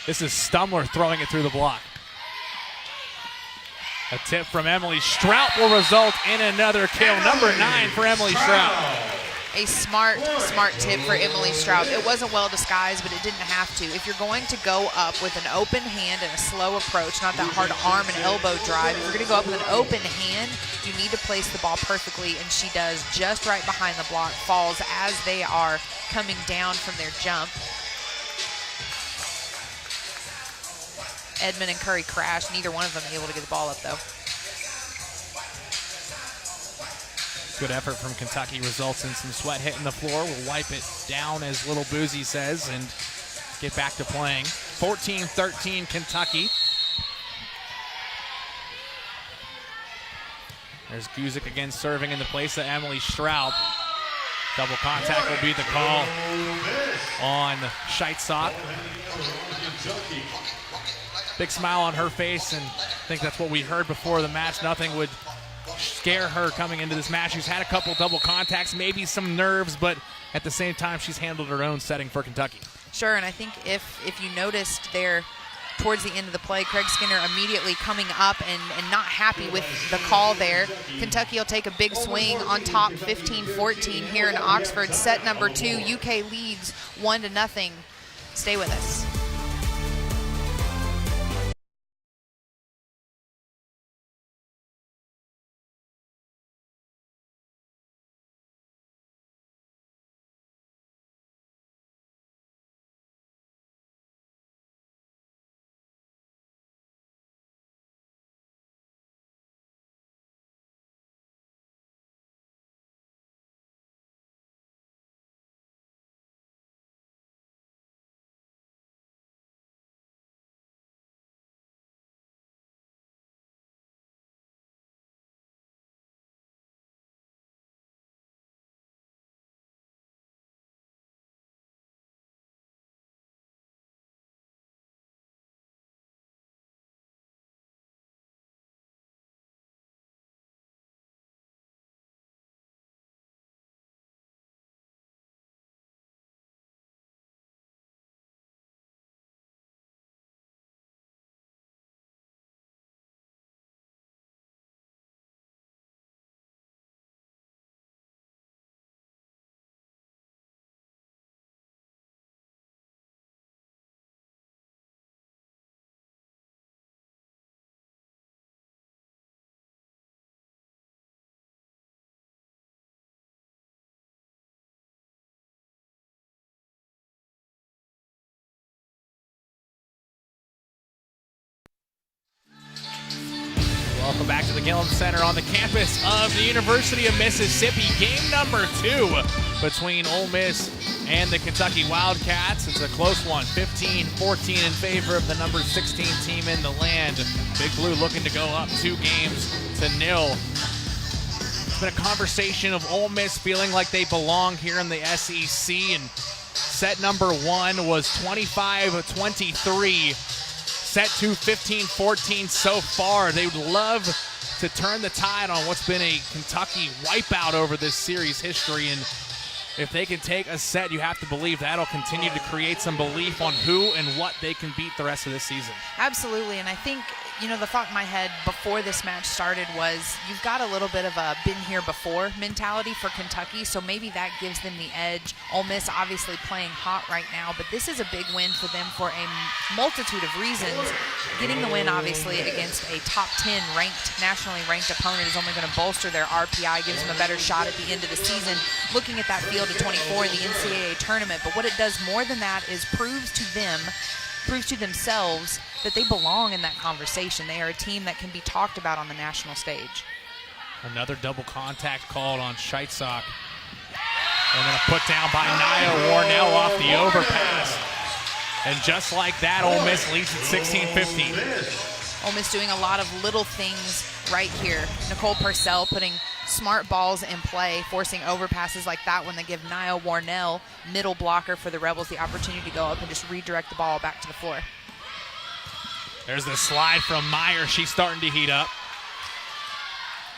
This is Stumler throwing it through the block. A tip from Emily Strout will result in another kill. Number 9 for Emily Strout. A smart tip for Emily Strout. It wasn't well disguised, but it didn't have to. If you're going to go up with an open hand and a slow approach, not that hard arm and elbow drive, if you're going to go up with an open hand, you need to place the ball perfectly, and she does just right behind the block. Falls as they are coming down from their jump. Edmond and Curry crashed. Neither one of them able to get the ball up, though. Good effort from Kentucky results in some sweat hitting the floor. We'll wipe it down, as Little Boozy says, and get back to playing. 14-13 Kentucky. There's Guzik again serving in the place of Emily Strout. Double contact will be the call on Scheitzock. Big smile on her face, and I think that's what we heard before the match. Nothing would scare her coming into this match. She's had a couple double contacts, maybe some nerves, but at the same time, she's handled her own setting for Kentucky. Sure, and I think if you noticed there towards the end of the play, Craig Skinner immediately coming up and not happy with the call there. Kentucky will take a big swing on top 15-14 here in Oxford. Set number 2, UK leads 1-0. Stay with us. Go back to the Gillum Center on the campus of the University of Mississippi. Game number 2 between Ole Miss and the Kentucky Wildcats. It's a close one, 15-14 in favor of the number 16 team in the land. Big Blue looking to go up 2 games to 0. It's been a conversation of Ole Miss feeling like they belong here in the SEC, and set number 1 was 25-23. Set 2, 15-14 so far. They would love to turn the tide on what's been a Kentucky wipeout over this series history, and if they can take a set, you have to believe that'll continue to create some belief on who and what they can beat the rest of this season. Absolutely, and I think, the thought in my head before this match started was you've got a little bit of a been here before mentality for Kentucky, so maybe that gives them the edge. Ole Miss obviously playing hot right now, but this is a big win for them for a multitude of reasons. Getting the win, obviously, against a top 10 nationally ranked opponent is only going to bolster their RPI, gives them a better shot at the end of the season, looking at that field of 24 in the NCAA tournament. But what it does more than that is proves to themselves that they belong in that conversation. They are a team that can be talked about on the national stage. Another double contact called on Scheitzock. And then a put down by Nia Warnell off the overpass. And just like that, Ole Miss leads at 16-15. Ole Miss doing a lot of little things right here. Nicole Purcell putting smart balls in play, forcing overpasses like that one that give Nia Warnell, middle blocker for the Rebels, the opportunity to go up and just redirect the ball back to the floor. There's the slide from Meyer. She's starting to heat up.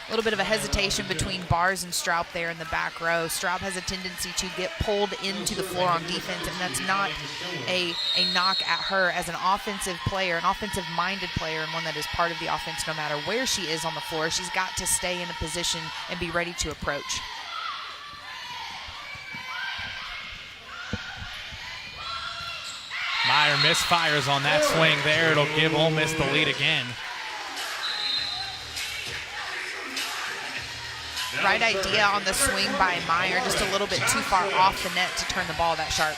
A little bit of a hesitation between Bars and Straub there in the back row. Straub has a tendency to get pulled into the floor on defense, and that's not a knock at her as an offensive player, an offensive-minded player, and one that is part of the offense no matter where she is on the floor. She's got to stay in a position and be ready to approach. Meyer misfires on that swing there. It'll give Ole Miss the lead again. Right idea on the swing by Meyer, just a little bit too far off the net to turn the ball that sharp.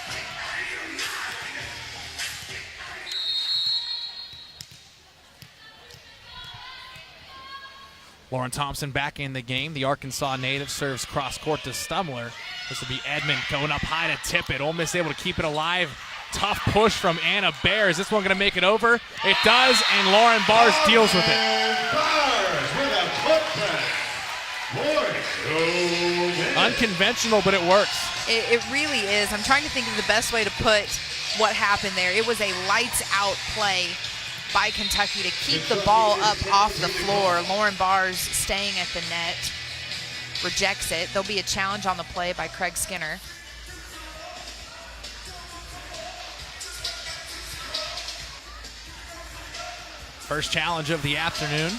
Lauren Thompson back in the game. The Arkansas native serves cross court to Stumler. This will be Edmond going up high to tip it. Ole Miss able to keep it alive. Tough push from Anna Bear. Is this one going to make it over? It does, and Lauren Bars deals with it. Unconventional, but it works. It really is. I'm trying to think of the best way to put what happened there. It was a lights-out play by Kentucky to keep the ball up off the floor. Lauren Bars staying at the net, rejects it. There'll be a challenge on the play by Craig Skinner. First challenge of the afternoon.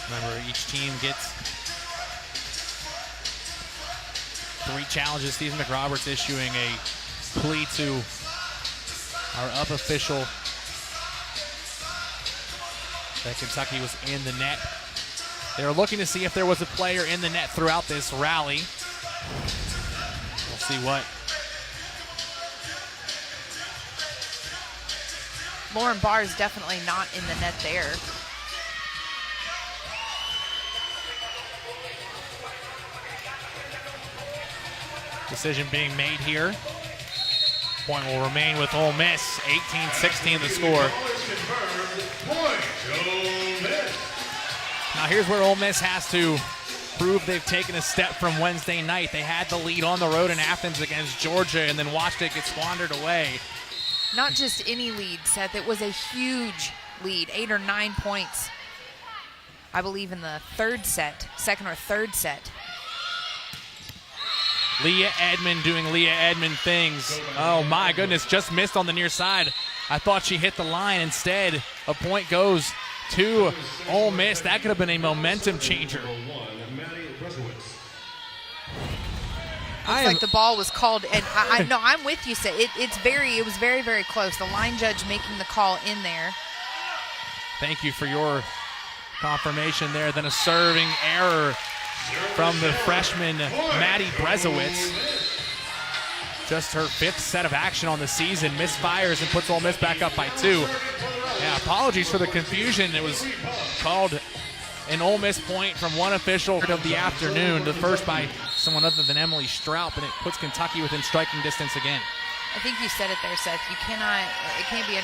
Remember, each team gets 3 challenges. Stephen McRoberts issuing a plea to our up official that Kentucky was in the net. They were looking to see if there was a player in the net throughout this rally. We'll see what. Lauren Barr is definitely not in the net there. Decision being made here. Point will remain with Ole Miss. 18-16 the score. Now here's where Ole Miss has to prove they've taken a step from Wednesday night. They had the lead on the road in Athens against Georgia and then watched it get squandered away. Not just any lead, Seth. It was a huge lead, 8 or 9 points, I believe, in the second or third set. Leah Edmond doing Leah Edmond things. Oh my goodness, just missed on the near side. I thought she hit the line. Instead, a point goes to Ole Miss. That could have been a momentum changer. Looks like the ball was called, and I'm with you, Seth. It was very, very close. The line judge making the call in there. Thank you for your confirmation there. Then a serving error from the freshman, Maddie Brezowitz. just her 5th set of action on the season. Misfires and puts Ole Miss back up by 2. Yeah, apologies for the confusion. It was called an Ole Miss point from one official of the afternoon, the first by someone other than Emily Straub, and it puts Kentucky within striking distance again. I think you said it there, Seth. It can't be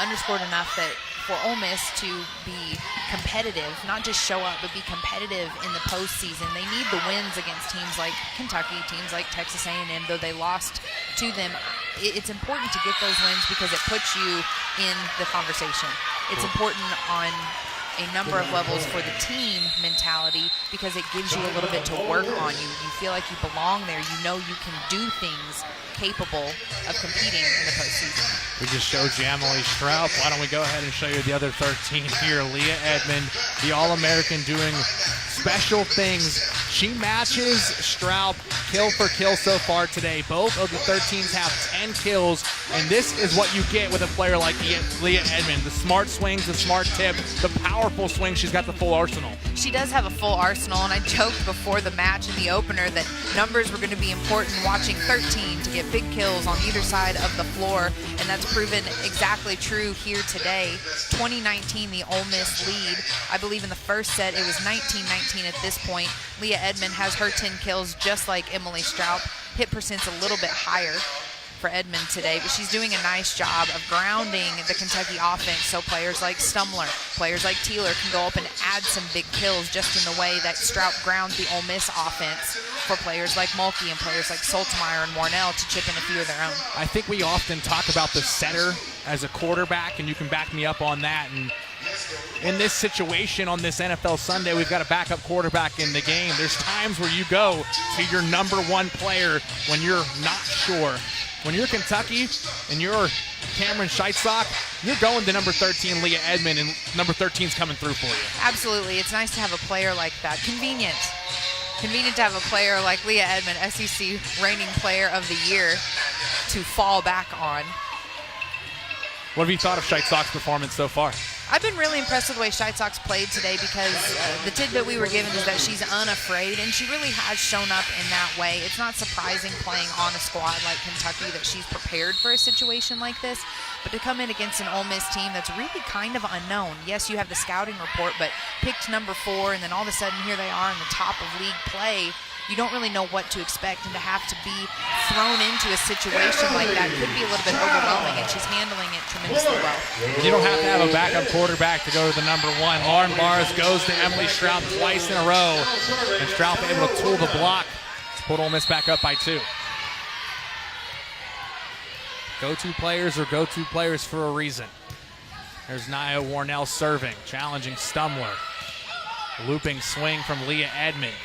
underscored enough that for Ole Miss to be competitive, not just show up, but be competitive in the postseason, they need the wins against teams like Kentucky, teams like Texas A&M, though they lost to them. It's important to get those wins because it puts you in the conversation. It's important on a number of levels for the team mentality because it gives you a little bit to work on. You feel like you belong there. You know you can do things capable of competing in the postseason. We just showed you Emily Straub. Why don't we go ahead and show you the other 13 here. Leah Edmond, the All-American, doing special things. She matches Straub kill for kill so far today. Both of the 13s have 10 kills, and this is what you get with a player like Leah Edmond. The smart swings, the smart tip, the powerful swing. She's got the full arsenal. She does have a full arsenal, and I joked before the match in the opener that numbers were going to be important, watching 13 to get big kills on either side of the floor, and that's proven exactly true here today. 2019, the Ole Miss lead. I believe in the first set it was 19-19 at this point. Leah Edmond has her 10 kills just like Emily Straub. Hit percent's a little bit higher for Edmond today, but she's doing a nice job of grounding the Kentucky offense so players like Stumler, players like Teeler can go up and add some big kills just in the way that Straub grounds the Ole Miss offense for players like Mulkey and players like Soltmeyer and Warnell to chip in a few of their own. I think we often talk about the setter as a quarterback, and you can back me up on that. And in this situation on this NFL Sunday, we've got a backup quarterback in the game. There's times where you go to your number one player when you're not sure. When you're Kentucky and you're Cameron Scheitzock, you're going to number 13, Leah Edmond, and number 13's coming through for you. Absolutely. It's nice to have a player like that. Convenient to have a player like Leah Edmond, SEC reigning player of the year, to fall back on. What have you thought of Scheitzock's performance so far? I've been really impressed with the way Scheitzock's played today because the tidbit we were given is that she's unafraid, and she really has shown up in that way. It's not surprising playing on a squad like Kentucky that she's prepared for a situation like this, but to come in against an Ole Miss team that's really kind of unknown. Yes, you have the scouting report, but picked number 4, and then all of a sudden here they are in the top of league play. You don't really know what to expect, and to have to be thrown into a situation like that could be a little bit overwhelming, and she's handling it tremendously well. You don't have to have a backup quarterback to go to the number 1. Lauren Bars goes to Emily Straub twice in a row, and Straub able to tool the block to put Ole Miss back up by 2. Go-to players are go-to players for a reason. There's Nia Warnell serving, challenging Stumler. Looping swing from Leah Edmond.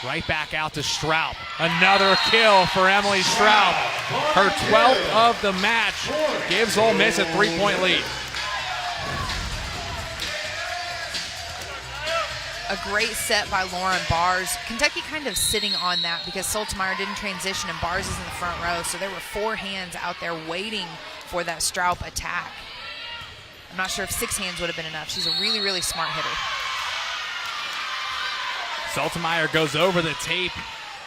Right back out to Straub. Another kill for Emily Straub. Her 12th of the match gives Ole Miss a 3-point lead. A great set by Lauren Bars. Kentucky kind of sitting on that because Soltmeyer didn't transition and Bars is in the front row, so there were 4 hands out there waiting for that Straub attack. I'm not sure if 6 hands would have been enough. She's a really, really smart hitter. Soltmeyer goes over the tape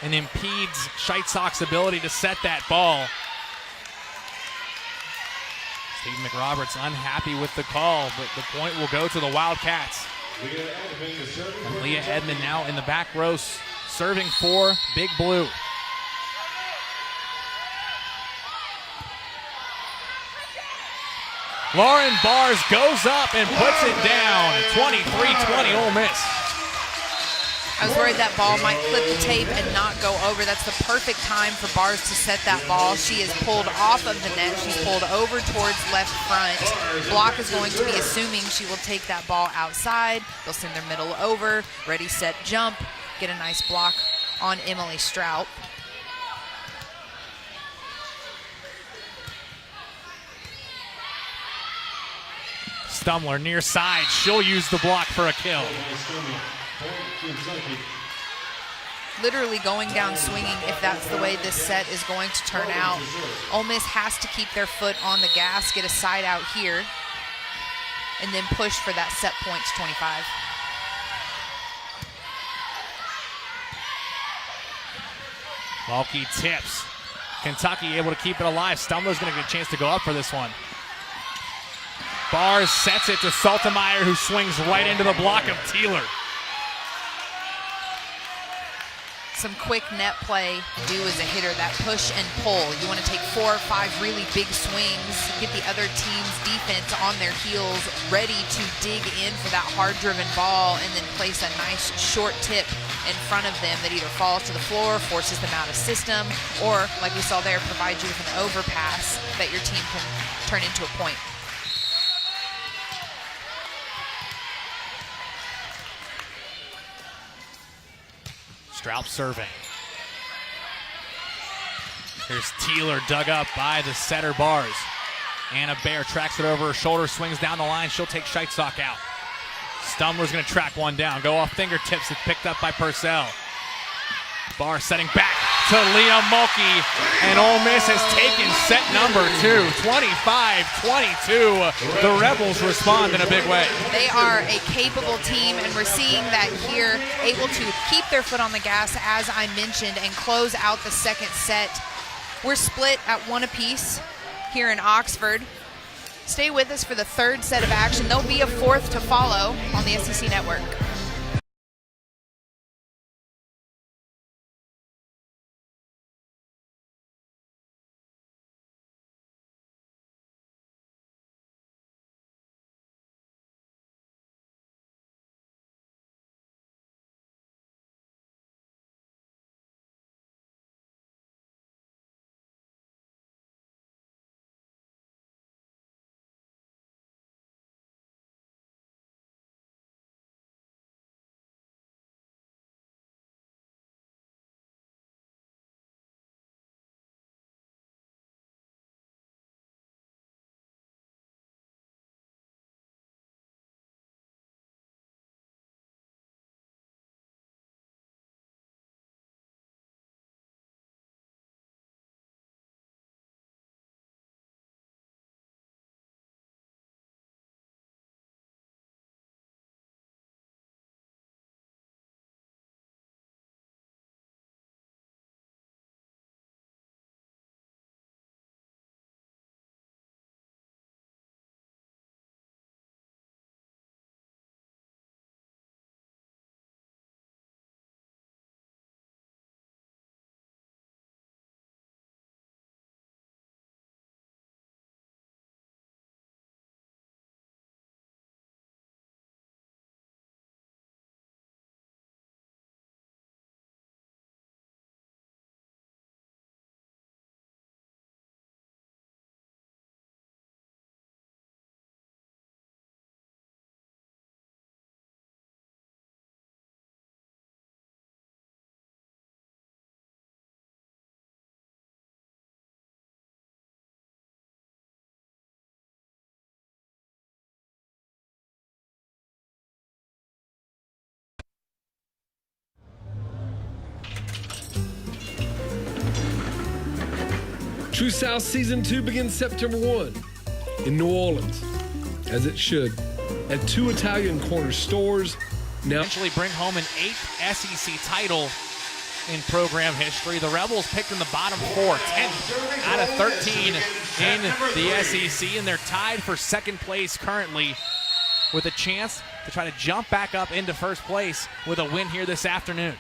and impedes Scheitzock's ability to set that ball. Steve McRoberts unhappy with the call, but the point will go to the Wildcats. And Leah Edmond now in the back row serving for Big Blue. Lauren Bars goes up and puts it down. 23-20 Ole Miss. I was worried that ball might clip the tape and not go over. That's the perfect time for Bars to set that ball. She is pulled off of the net. She's pulled over towards left front. Block is going to be assuming she will take that ball outside. They'll send their middle over. Ready, set, jump. Get a nice block on Emily Straub. Stumler near side. She'll use the block for a kill. Literally going down swinging if that's the way this set is going to turn out. Ole Miss has to keep their foot on the gas, get a side out here, and then push for that set point to 25. Mulkey tips. Kentucky able to keep it alive. Stumler's going to get a chance to go up for this one. Bars sets it to Saltemeyer, who swings right into the block of Teeler. Some quick net play do as a hitter, that push and pull. You want to take 4 or 5 really big swings, get the other team's defense on their heels, ready to dig in for that hard-driven ball, and then place a nice short tip in front of them that either falls to the floor, forces them out of system, or, like we saw there, provides you with an overpass that your team can turn into a point. Straub serving. Here's Teeler dug up by the setter Bars. Anna Baer tracks it over her shoulder, swings down the line. She'll take Scheitzock out. Stumler's going to track one down. Go off fingertips. It's picked up by Purcell. Bars setting back to Leah Mulkey. And Ole Miss has taken set number 2, 25-22. The Rebels respond in a big way. They are a capable team, and we're seeing that here, able to keep their foot on the gas, as I mentioned, and close out the second set. We're split at 1 apiece here in Oxford. Stay with us for the third set of action. There'll be a fourth to follow on the SEC Network. True South Season 2 begins September 1 in New Orleans, as it should, at 2 Italian Corner stores. Now, Eventually bring home an 8th SEC title in program history. The Rebels picked in the bottom 4, 10th out of 13 in the SEC, and they're tied for second place currently with a chance to try to jump back up into first place with a win here this afternoon.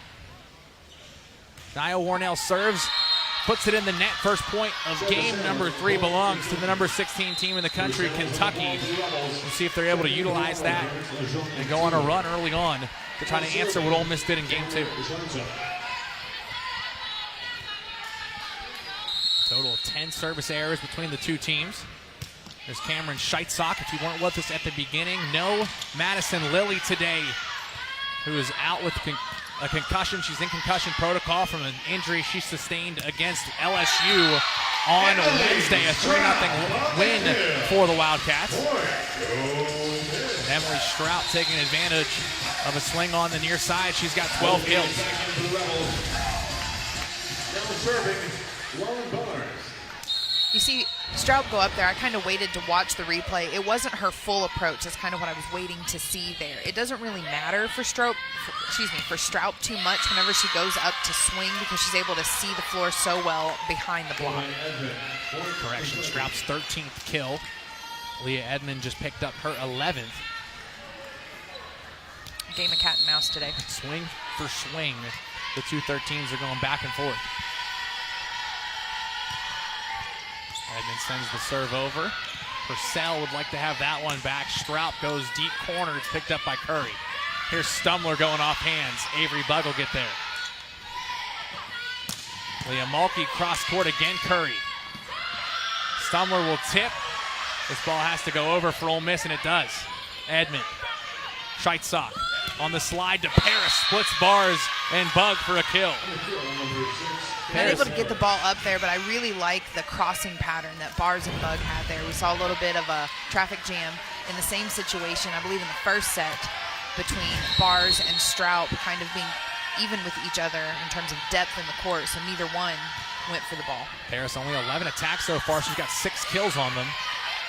Nia Warnell serves, puts it in the net. First point of game number 3 belongs to the number 16 team in the country, Kentucky. We'll see if they're able to utilize that and go on a run early on to try to answer what Ole Miss did in game 2. Total of 10 service errors between the two teams. There's Cameron Scheitzock. If you weren't with us at the beginning, no Madison Lilly today, who is out with a concussion. She's in concussion protocol from an injury she sustained against LSU on Wednesday. A 3-0 win for the Wildcats. Emily Strout taking advantage of a swing on the near side. She's got 12 kills. You see, Straub go up there. I kind of waited to watch the replay. It wasn't her full approach. That's kind of what I was waiting to see there. It doesn't really matter for Straub too much whenever she goes up to swing because she's able to see the floor so well behind the block. Correction, Straub's 13th kill. Leah Edmond just picked up her 11th. Game of cat and mouse today. Swing for swing. The two 13s are going back and forth. Edmond sends the serve over. Purcell would like to have that one back. Straub goes deep corner. It's picked up by Curry. Here's Stumler going off hands. Avery Bugg will get there. Leah Mulkey cross court again. Curry. Stumler will tip. This ball has to go over for Ole Miss, and it does. Edmond. Scheitzok on the slide to Paris. Splits bars and Bugg for a kill. Not able to get the ball up there, but I really like the crossing pattern that Bars and Bugg had there. We saw a little bit of a traffic jam in the same situation, I believe in the first set, between Bars and Straub kind of being even with each other in terms of depth in the court, so neither one went for the ball. Paris only 11 attacks so far. She's got 6 kills on them.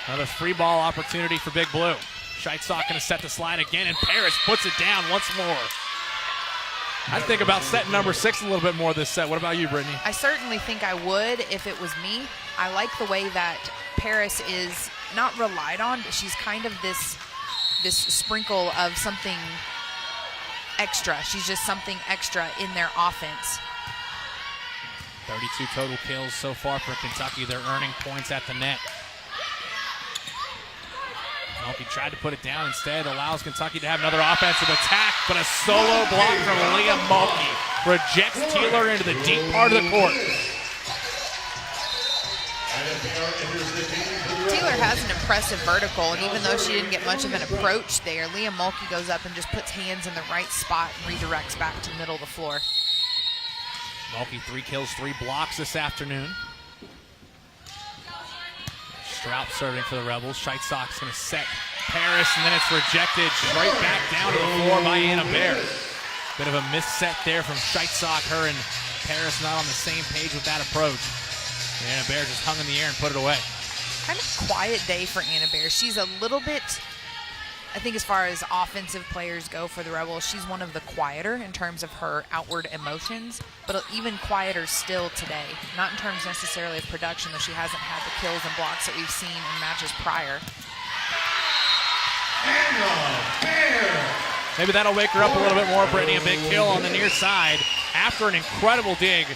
Another free ball opportunity for Big Blue. Scheitzok going to set the slide again, and Paris puts it down once more. I think about setting number 6 a little bit more this set. What about you, Brittany? I certainly think I would if it was me. I like the way that Paris is not relied on, but she's kind of this sprinkle of something extra. She's just something extra in their offense. 32 total kills so far for Kentucky. They're earning points at the net. Mulkey tried to put it down instead, allows Kentucky to have another offensive attack, but a solo block from Leah Mulkey rejects Teeler into the deep part of the court. Teeler has an impressive vertical, and even though she didn't get much of an approach there, Leah Mulkey goes up and just puts hands in the right spot and redirects back to the middle of the floor. Mulkey 3 kills, 3 blocks this afternoon. Straub serving for the Rebels. Scheitzok's going to set Paris, and then it's rejected straight back down to the floor by Anna Baer. Bit of a misset there from Scheitzok. Her and Paris not on the same page with that approach. And Anna Baer just hung in the air and put it away. Kind of quiet day for Anna Baer. She's a little bit, I think as far as offensive players go for the Rebels, she's one of the quieter in terms of her outward emotions, but even quieter still today. Not in terms necessarily of production, though she hasn't had the kills and blocks that we've seen in matches prior. Maybe that'll wake her up a little bit more, Brittany. A big kill on the near side after an incredible dig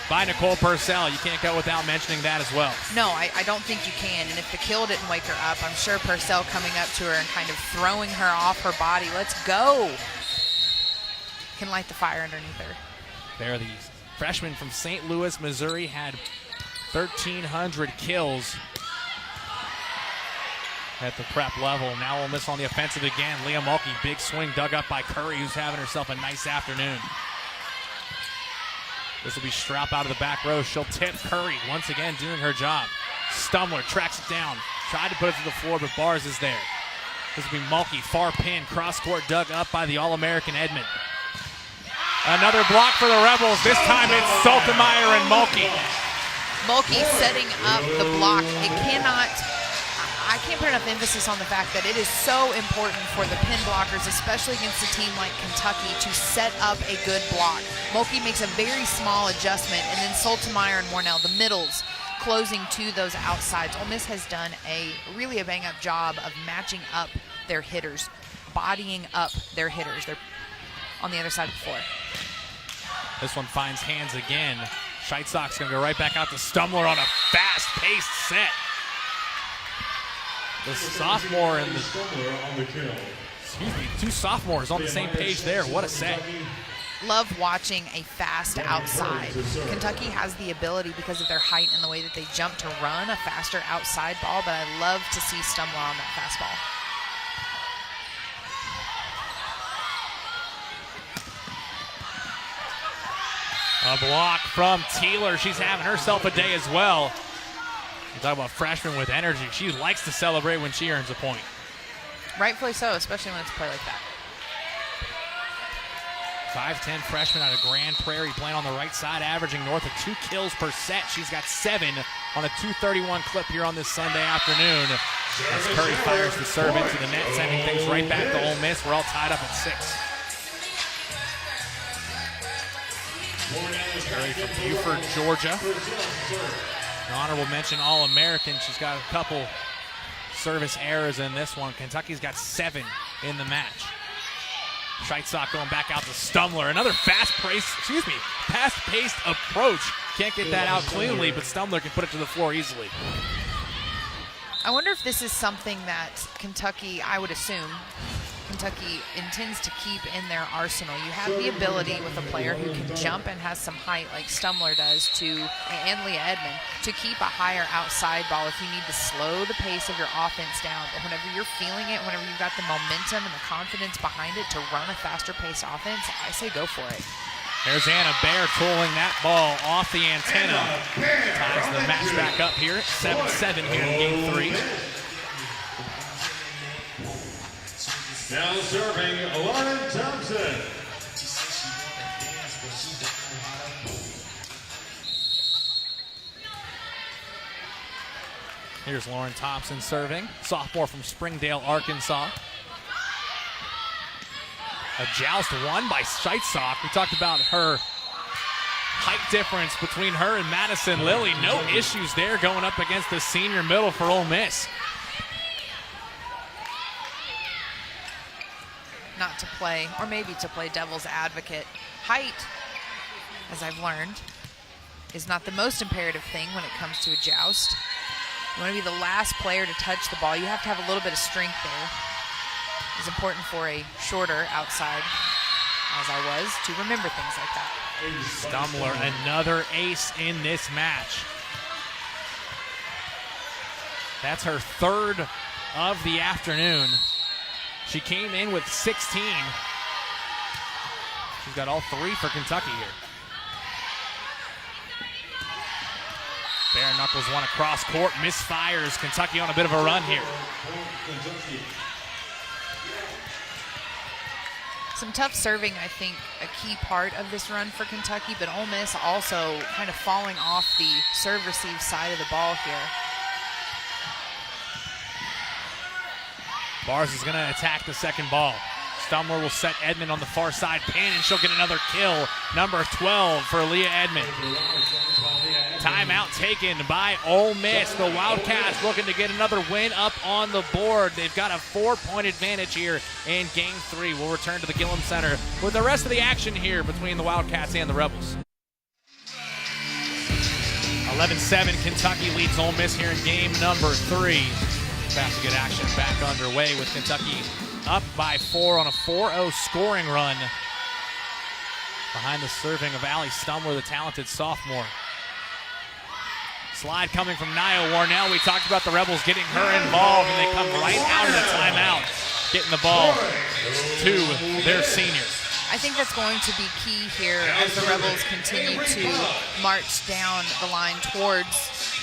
by Nicole Purcell. You can't go without mentioning that as well. No, I don't think you can. And if the kill didn't wake her up, I'm sure Purcell coming up to her and kind of throwing her off her body, let's go, can light the fire underneath her. There, the freshman from St. Louis, Missouri, had 1,300 kills at the prep level. Now Ole Miss on the offensive again. Leah Mulkey, big swing dug up by Curry, who's having herself a nice afternoon. This will be Straub out of the back row. She'll tip Curry, once again doing her job. Stumler tracks it down. Tried to put it to the floor, but Bars is there. This will be Mulkey, far pin, cross-court dug up by the All-American Edmond. Another block for the Rebels. This time it's Saltemeyer and Mulkey. Mulkey setting up the block. I can't put enough emphasis on the fact that it is so important for the pin blockers, especially against a team like Kentucky, to set up a good block. Mulkey makes a very small adjustment, and then Saltemeyer and Warnell, the middles, closing to those outsides. Ole Miss has done really a bang-up job of matching up their hitters, bodying up their hitters. They're on the other side of the floor. This one finds hands again. Scheitzok's going to go right back out to Stumler on a fast-paced set. The sophomore and two sophomores on the same page there. What a set. Love watching a fast outside. Kentucky has the ability, because of their height and the way that they jump, to run a faster outside ball, but I love to see Stumler on that fastball. A block from Teeler. She's having herself a day as well. You talk about freshmen with energy. She likes to celebrate when she earns a point. Rightfully so, especially when it's a play like that. 5'10" freshman out of Grand Prairie, playing on the right side, averaging north of 2 kills per set. She's got 7 on a 2:31 clip here on this Sunday afternoon. As Curry fires the serve into the net, sending things right back to Ole Miss. We're all tied up at 6. Curry from Buford, Georgia. An honorable mention All-American. She's got a couple service errors in this one. Kentucky's got 7 in the match. Scheitzock going back out to Stumler. Another fast-paced approach. Can't get that out cleanly, but Stumler can put it to the floor easily. I wonder if this is something that Kentucky, I would assume, Kentucky intends to keep in their arsenal. You have the ability with a player who can jump and has some height like Stumler does and Leah Edmond to keep a higher outside ball if you need to slow the pace of your offense down. But whenever you're feeling it, whenever you've got the momentum and the confidence behind it to run a faster paced offense, I say go for it. There's Anna Baer tolling that ball off the antenna. Ties the match back up here. 7-7 here in game 3. Now serving Lauren Thompson. Here's Lauren Thompson serving. Sophomore from Springdale, Arkansas. A joust won by Scheitzock. We talked about her height difference between her and Madison Lilly. No issues there going up against the senior middle for Ole Miss. Not to play, or maybe to play devil's advocate. Height, as I've learned, is not the most imperative thing when it comes to a joust. You want to be the last player to touch the ball. You have to have a little bit of strength there. It's important for a shorter outside, as I was, to remember things like that. Stumler, another ace in this match. That's her 3rd of the afternoon. She came in with 16. She's got all 3 for Kentucky here. Bare knuckles one across court, misfires. Kentucky on a bit of a run here. Some tough serving, I think, a key part of this run for Kentucky, but Ole Miss also kind of falling off the serve-receive side of the ball here. Bars is going to attack the second ball. Stumler will set Edmond on the far side pin, and she'll get another kill. Number 12 for Leah Edmond. Timeout taken by Ole Miss. The Wildcats looking to get another win up on the board. They've got a 4-point advantage here in Game 3. We'll return to the Gillum Center with the rest of the action here between the Wildcats and the Rebels. 11-7, Kentucky leads Ole Miss here in game number 3. About to get action back underway with Kentucky up by 4 on a 4-0 scoring run. Behind the serving of Allie Stumler, the talented sophomore. Slide coming from Nia Warnell. We talked about the Rebels getting her involved, and they come right out of the timeout, getting the ball to their senior. I think that's going to be key here as the Rebels continue to march down the line towards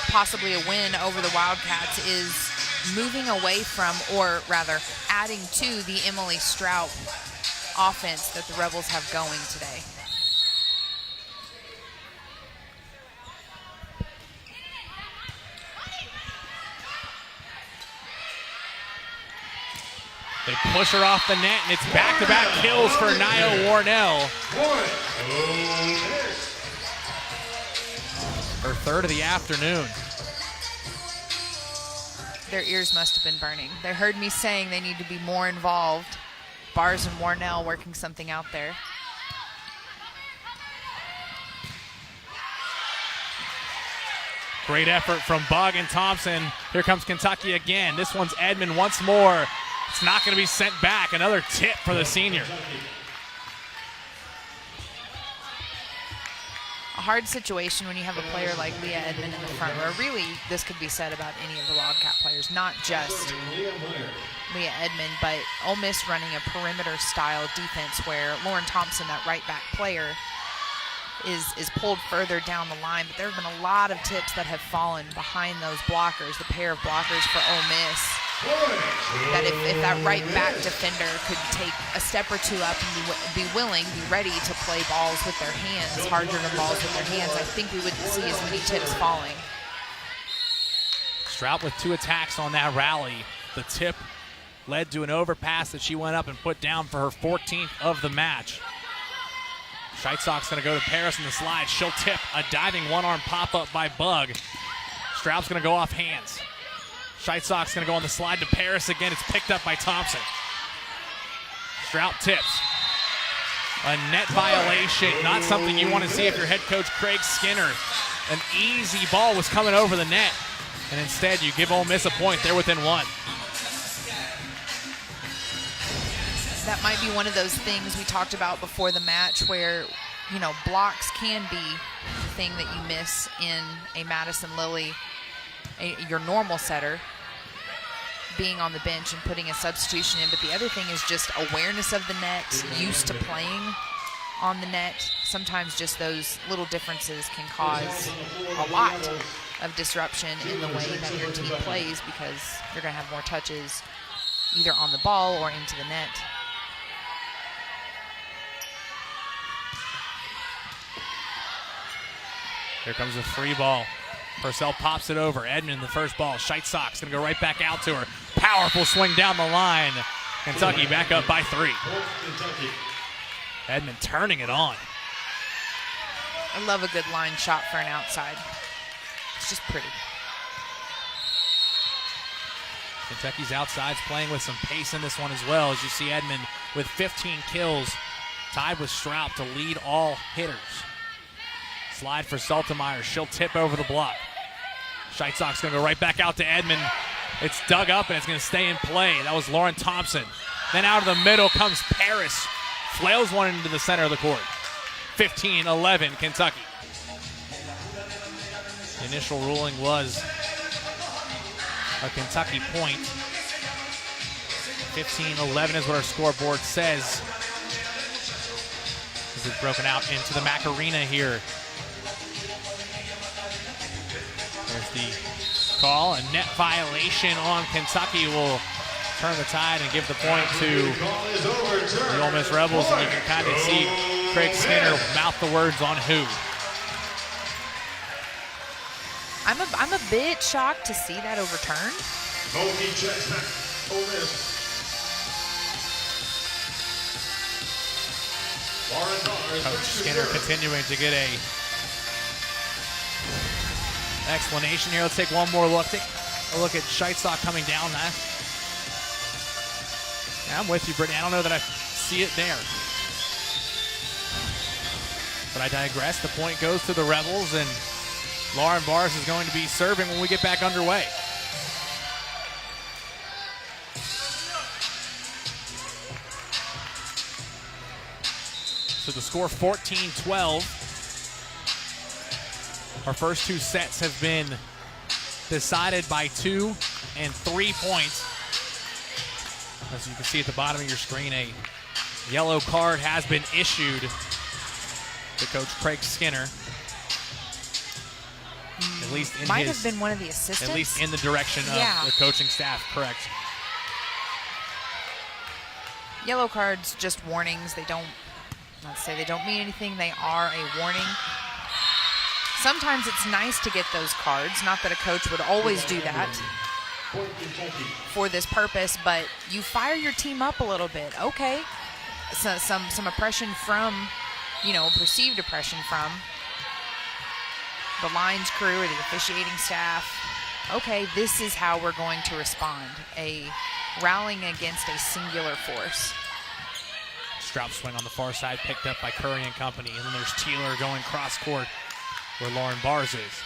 possibly a win over the Wildcats, is moving away from, or rather adding to, the Emily Strout offense that the Rebels have going today. They push her off the net, and it's back-to-back kills for Nia Warnell. Her 3rd of the afternoon. Their ears must have been burning. They heard me saying they need to be more involved. Bars and Warnell working something out there. Great effort from Bug and Thompson. Here comes Kentucky again. This one's Edmond once more. It's not going to be sent back. Another tip for the senior. A hard situation when you have a player like Leah Edmond in the front row. Really, this could be said about any of the Wildcat players, not just Leah Edmond, but Ole Miss running a perimeter-style defense where Lauren Thompson, that right-back player, is pulled further down the line. But there have been a lot of tips that have fallen behind those blockers, the pair of blockers for Ole Miss. That if that right back defender could take a step or two up and be willing, be ready to play balls with their hands, hard-driven balls with their hands, I think we would see as many tips falling. Strout with 2 attacks on that rally. The tip led to an overpass that she went up and put down for her 14th of the match. Scheitzock's going to go to Paris in the slide. She'll tip a diving one-arm pop-up by Bug. Strout's going to go off hands. Scheitzock's going to go on the slide to Paris again. It's picked up by Thompson. Strout tips. A net violation, not something you want to see if you're head coach Craig Skinner. An easy ball was coming over the net, and instead you give Ole Miss a point. They're within 1. That might be one of those things we talked about before the match where, you know, blocks can be the thing that you miss in a Madison Lily, your normal setter, being on the bench and putting a substitution in. But the other thing is just awareness of the net, used to playing on the net. Sometimes just those little differences can cause a lot of disruption in the way that your team plays, because you're going to have more touches either on the ball or into the net. Here comes a free ball. Purcell pops it over. Edmond, the first ball. Scheitzock's going to go right back out to her. Powerful swing down the line. Kentucky back up by 3. Edmond turning it on. I love a good line shot for an outside. It's just pretty. Kentucky's outside's playing with some pace in this one as well, as you see Edmond with 15 kills, tied with Strout to lead all hitters. Slide for Saltemeyer. She'll tip over the block. Scheitzock's going to go right back out to Edmond. It's dug up, and it's going to stay in play. That was Lauren Thompson. Then out of the middle comes Paris. Flails one into the center of the court. 15-11, Kentucky. The initial ruling was a Kentucky point. 15-11 is what our scoreboard says. This is broken out into the Macarena here. There's the call. A net violation on Kentucky will turn the tide and give the point to the Ole Miss Rebels. And you can kind of see Craig Skinner mouth the words on who. I'm a bit shocked to see that overturned. Coach Skinner continuing to get a explanation here. Let's take one more look. Take a look at Scheitzock coming down. I'm with you, Brittany. I don't know that I see it there. But I digress. The point goes to the Rebels, and Lauren Bars is going to be serving when we get back underway. So the score 14-12. Our first 2 sets have been decided by 2 and 3 points. As you can see at the bottom of your screen, a yellow card has been issued to Coach Craig Skinner. At least in Might have been one of the assistants. At least in the direction of the coaching staff, correct. Yellow cards, just warnings. They don't, let's say they don't mean anything. They are a warning. Sometimes it's nice to get those cards. Not that a coach would always do that for this purpose, but you fire your team up a little bit. Okay, so some oppression from, perceived oppression from the lines crew or the officiating staff. Okay, this is how we're going to respond. A rallying against a singular force. Strout swing on the far side, picked up by Curry and company. And then there's Teeler going cross court where Lauren Bars is.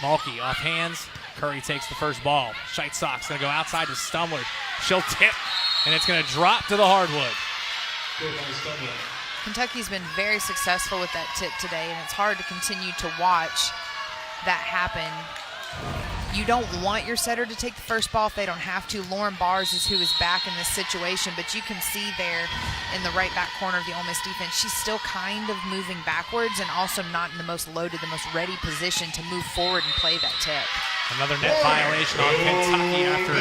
Malky off hands. Curry takes the first ball. Scheitzock's going to go outside to Stumler. She'll tip, and it's going to drop to the hardwood. Kentucky's been very successful with that tip today, and it's hard to continue to watch that happen. You don't want your setter to take the first ball if they don't have to. Lauren Bars is who is back in this situation, but you can see there in the right back corner of the Ole Miss defense, she's still kind of moving backwards and also not in the most loaded, the most ready position to move forward and play that tip. Another net violation on Kentucky after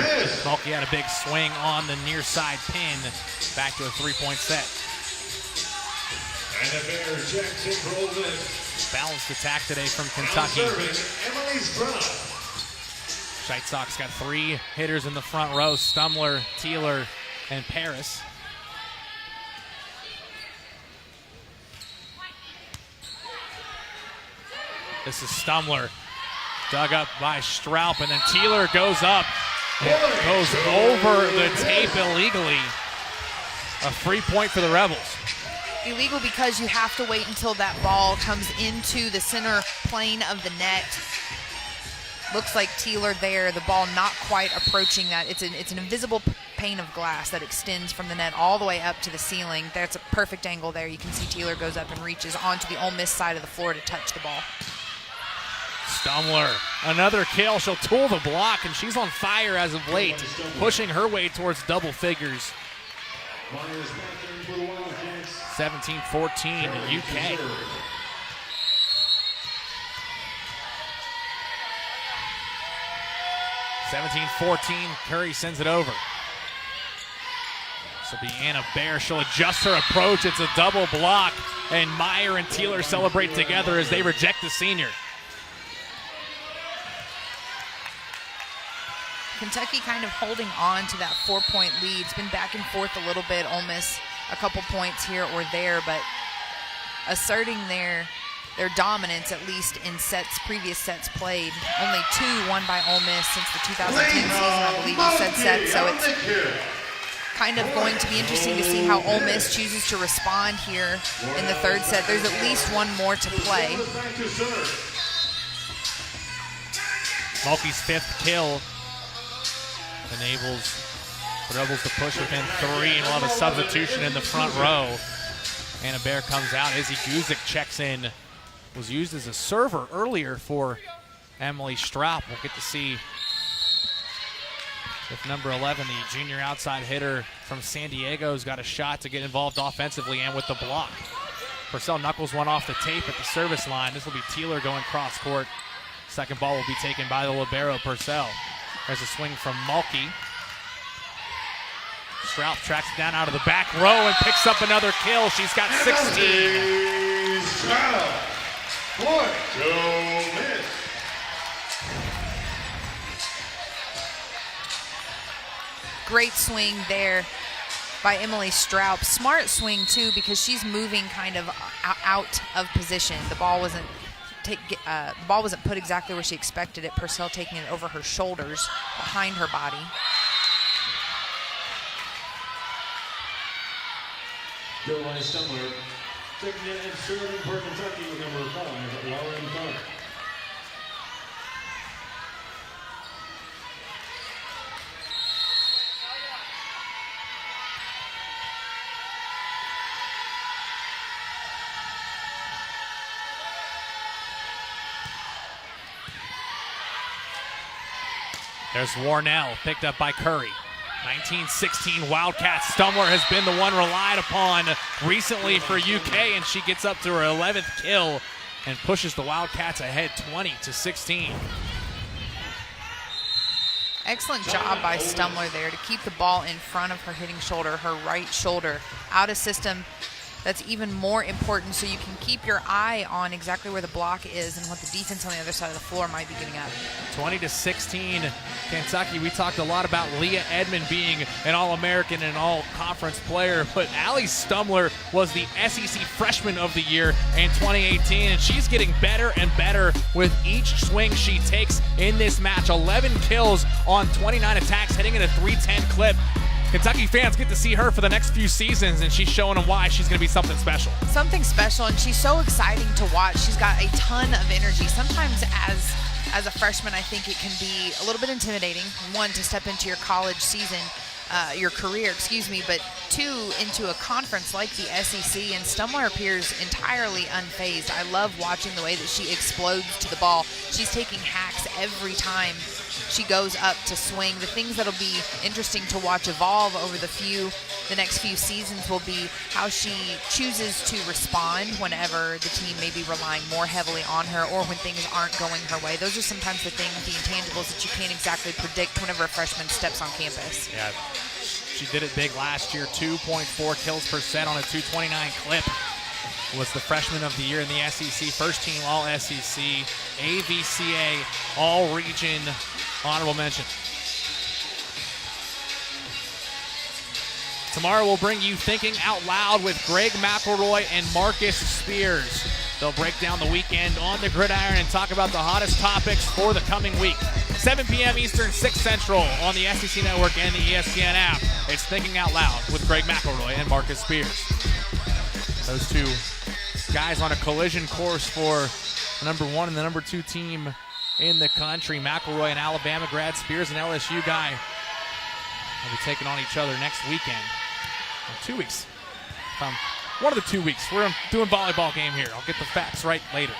Mulkey had a big swing on the near side pin. Back to a 3-point set. And the Bears, Jackson Roland. Balanced attack today from Kentucky. Emily Stroud. White Sox got 3 hitters in the front row, Stumler, Teeler, and Paris. This is Stumler, dug up by Straub, and then Teeler goes up and goes over the tape illegally. A free point for the Rebels. Illegal because you have to wait until that ball comes into the center plane of the net. Looks like Teeler there, the ball not quite approaching that. It's an invisible pane of glass that extends from the net all the way up to the ceiling. That's a perfect angle there. You can see Teeler goes up and reaches onto the Ole Miss side of the floor to touch the ball. Stumler, another kill. She'll tool the block, and she's on fire as of late, pushing her way towards double figures. 17-14 UK. Curry sends it over. This will be Anna Baer. She'll adjust her approach. It's a double block, and Meyer and Teeler celebrate together as they reject the senior. Kentucky kind of holding on to that 4-point lead. It's been back and forth a little bit. Ole Miss a couple points here or there, but asserting their dominance, at least in previous sets played. Only 2 won by Ole Miss since the 2010 season, I believe you said set. So it's kind of going to be interesting to see how Ole Miss chooses to respond here in the third set. There's at least one more to play. Mulkey's 5th kill enables the Rebels to push within 3, and we'll have a substitution in the front row. Anna Baer comes out. Izzy Guzik checks in. Was used as a server earlier for Emily Straub. We'll get to see if number 11, the junior outside hitter from San Diego's got a shot to get involved offensively and with the block. Purcell knuckles one off the tape at the service line. This will be Teeler going cross court. Second ball will be taken by the libero, Purcell. There's a swing from Mulkey. Straub tracks it down out of the back row and picks up another kill. She's got 16. Great swing there by Emily Straub. Smart swing, too, because she's moving kind of out of position. The ball wasn't put exactly where she expected it. Purcell taking it over her shoulders, behind her body. Carolina Stumler, taking it and serving for Kentucky with number 5, Lauren Clark. There's Warnell, picked up by Curry. 1916 Wildcats. Stumler has been the one relied upon recently for UK, and she gets up to her 11th kill and pushes the Wildcats ahead 20-16. Excellent job by Stumler there to keep the ball in front of her hitting shoulder, her right shoulder, out of system. That's even more important, so you can keep your eye on exactly where the block is and what the defense on the other side of the floor might be giving up. 20-16 Kentucky. We talked a lot about Leah Edmond being an All-American and All-Conference player, but Allie Stumler was the SEC Freshman of the Year in 2018, and she's getting better and better with each swing she takes in this match. 11 kills on 29 attacks, hitting at a .310 clip. Kentucky fans get to see her for the next few seasons, and she's showing them why she's going to be something special. Something special, and she's so exciting to watch. She's got a ton of energy. Sometimes as a freshman, I think it can be a little bit intimidating, one, to step into your college season, your career, but two, into a conference like the SEC, and Stumler appears entirely unfazed. I love watching the way that she explodes to the ball. She's taking hacks every time she goes up to swing. The things that'll be interesting to watch evolve over the next few seasons will be how she chooses to respond whenever the team may be relying more heavily on her or when things aren't going her way. Those are sometimes the things, the intangibles that you can't exactly predict whenever a freshman steps on campus. Yeah, she did it big last year. 2.4 kills per set on a 229 clip. Was the freshman of the year in the SEC, first team all SEC, AVCA, all region, honorable mention. Tomorrow we'll bring you Thinking Out Loud with Greg McElroy and Marcus Spears. They'll break down the weekend on the gridiron and talk about the hottest topics for the coming week. 7 p.m. Eastern, 6 Central on the SEC Network and the ESPN app. It's Thinking Out Loud with Greg McElroy and Marcus Spears. Those two guys on a collision course for the number 1 and the number 2 team in the country. McElroy, an Alabama grad, Spears, an LSU guy. They'll be taking on each other next weekend. 2 weeks. One of the 2 weeks. We're doing volleyball game here. I'll get the facts right later.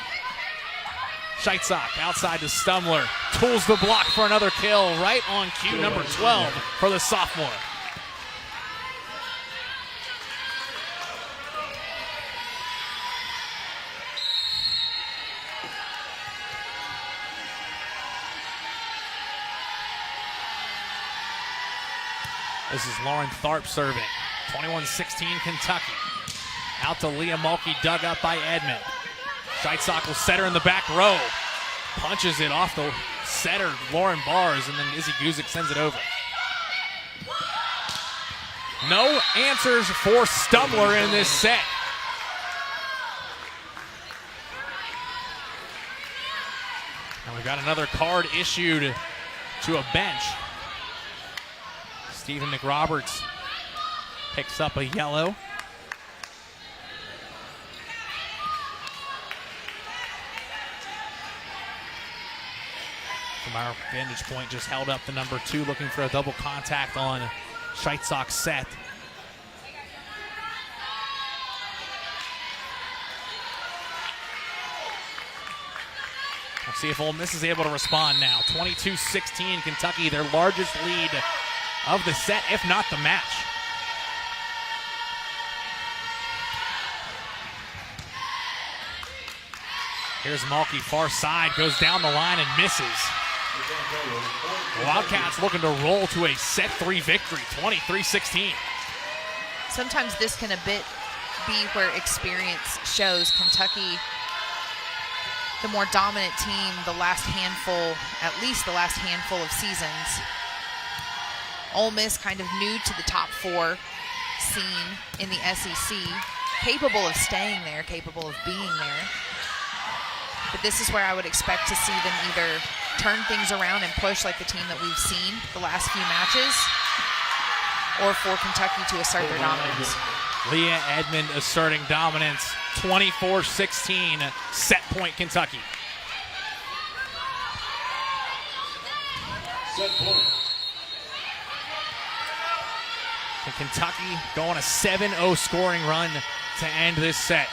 Scheitzok outside to Stumler. Tools the block for another kill. Right on cue, number 12 for the sophomore. This is Lauren Tharp serving. 21-16 Kentucky. Out to Leah Mulkey, dug up by Edmond. Scheitzok will set her in the back row. Punches it off the setter, Lauren Bars, and then Izzy Guzik sends it over. No answers for Stumler in this set. And we've got another card issued to a bench. Stephen McRoberts picks up a yellow. From our vantage point, just held up the number 2, looking for a double contact on Scheitzok's set. We'll see if Ole Miss is able to respond now. 22-16 Kentucky, their largest lead of the set, if not the match. Here's Mulkey, far side, goes down the line and misses. Wildcats looking to roll to a set 3 victory, 23-16. Sometimes this can a bit be where experience shows. Kentucky, the more dominant team, the last handful, at least the last handful of seasons. Ole Miss kind of new to the top 4 scene in the SEC, capable of staying there, capable of being there. But this is where I would expect to see them either turn things around and push like the team that we've seen the last few matches, or for Kentucky to assert their dominance. Leah Edmond asserting dominance, 24-16, set point Kentucky. Set point. And Kentucky go on a 7-0 scoring run to end this set.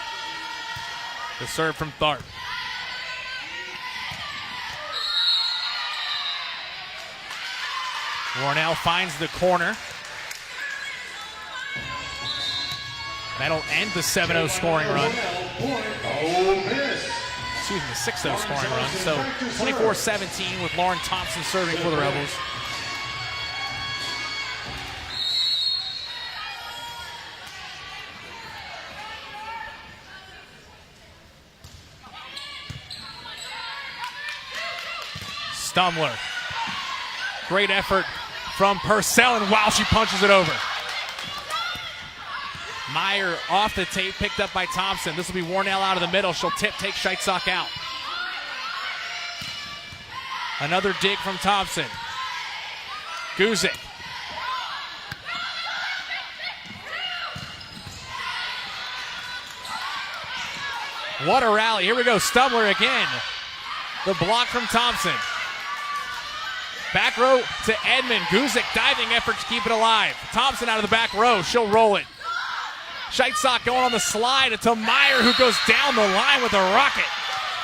The serve from Tharp. Warnell finds the corner. That'll end the 7-0 scoring run. Excuse me, the 6-0 scoring run. So 24-17 with Lauren Thompson serving for the Rebels. Stumler. Great effort from Purcell, and wow, she punches it over. Meyer off the tape, picked up by Thompson. This will be Warnell out of the middle. She'll tip, take Scheitzok out. Another dig from Thompson. Guzik. What a rally. Here we go, Stumler again. The block from Thompson. Back row to Edmond. Guzik diving effort to keep it alive. Thompson out of the back row. She'll roll it. Scheitzok going on the slide to Meyer, who goes down the line with a rocket.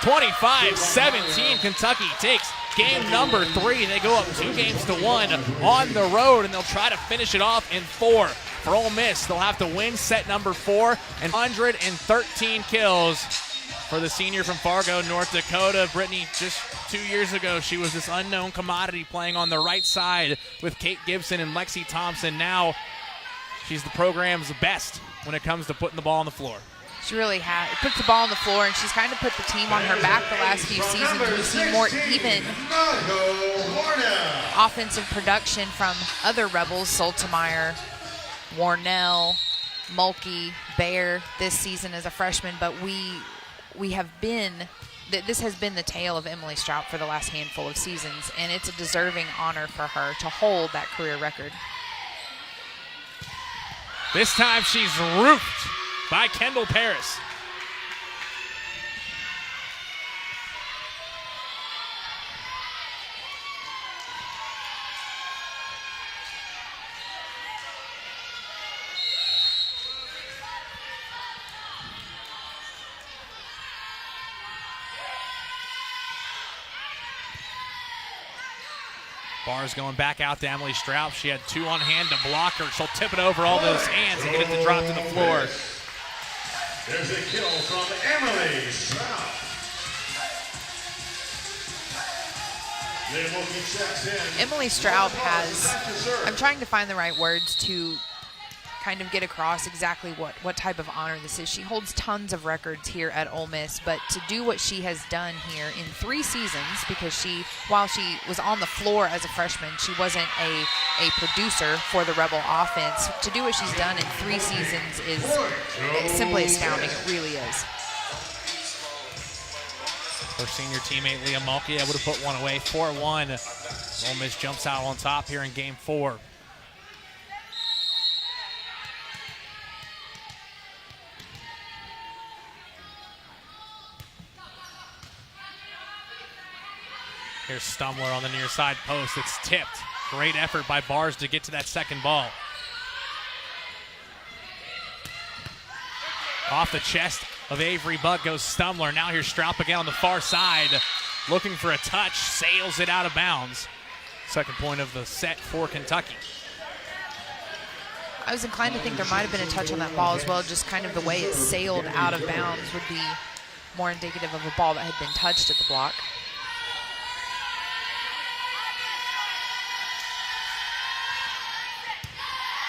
25-17. Kentucky takes game number 3. They go up 2-1 on the road, and they'll try to finish it off in 4. For Ole Miss, they'll have to win set number 4 and 113 kills for the senior from Fargo, North Dakota. Brittany, just 2 years ago, she was this unknown commodity playing on the right side with Kate Gibson and Lexi Thompson. Now she's the program's best when it comes to putting the ball on the floor. She really has. Puts the ball on the floor, and she's kind of put the team on her back the last few seasons. We've seen more even offensive production from other Rebels, Soltemeyer, Warnell, Mulkey, Bear this season as a freshman, but we have been, this has been the tale of Emily Strout for the last handful of seasons, and it's a deserving honor for her to hold that career record. This time she's roofed by Kendall Paris. Bars going back out to Emily Strout. She had 2 on hand to block her. She'll tip it over all those hands and get it to drop to the floor. There's a kill from Emily Strout. Emily Strout has, I'm trying to find the right words to kind of get across exactly what type of honor this is. She holds tons of records here at Ole Miss, but to do what she has done here in 3 seasons, because while she was on the floor as a freshman, she wasn't a producer for the Rebel offense. To do what she's done in 3 seasons is simply astounding. It really is. Her senior teammate, Leah Mulkey, would have put one away. 4-1. Ole Miss jumps out on top here in game 4. Here's Stumler on the near side post. It's tipped. Great effort by Bars to get to that second ball. Off the chest of Avery Buck goes Stumler. Now here's Straub again on the far side. Looking for a touch. Sails it out of bounds. Second point of the set for Kentucky. I was inclined to think there might have been a touch on that ball as well. Just kind of the way it sailed out of bounds would be more indicative of a ball that had been touched at the block.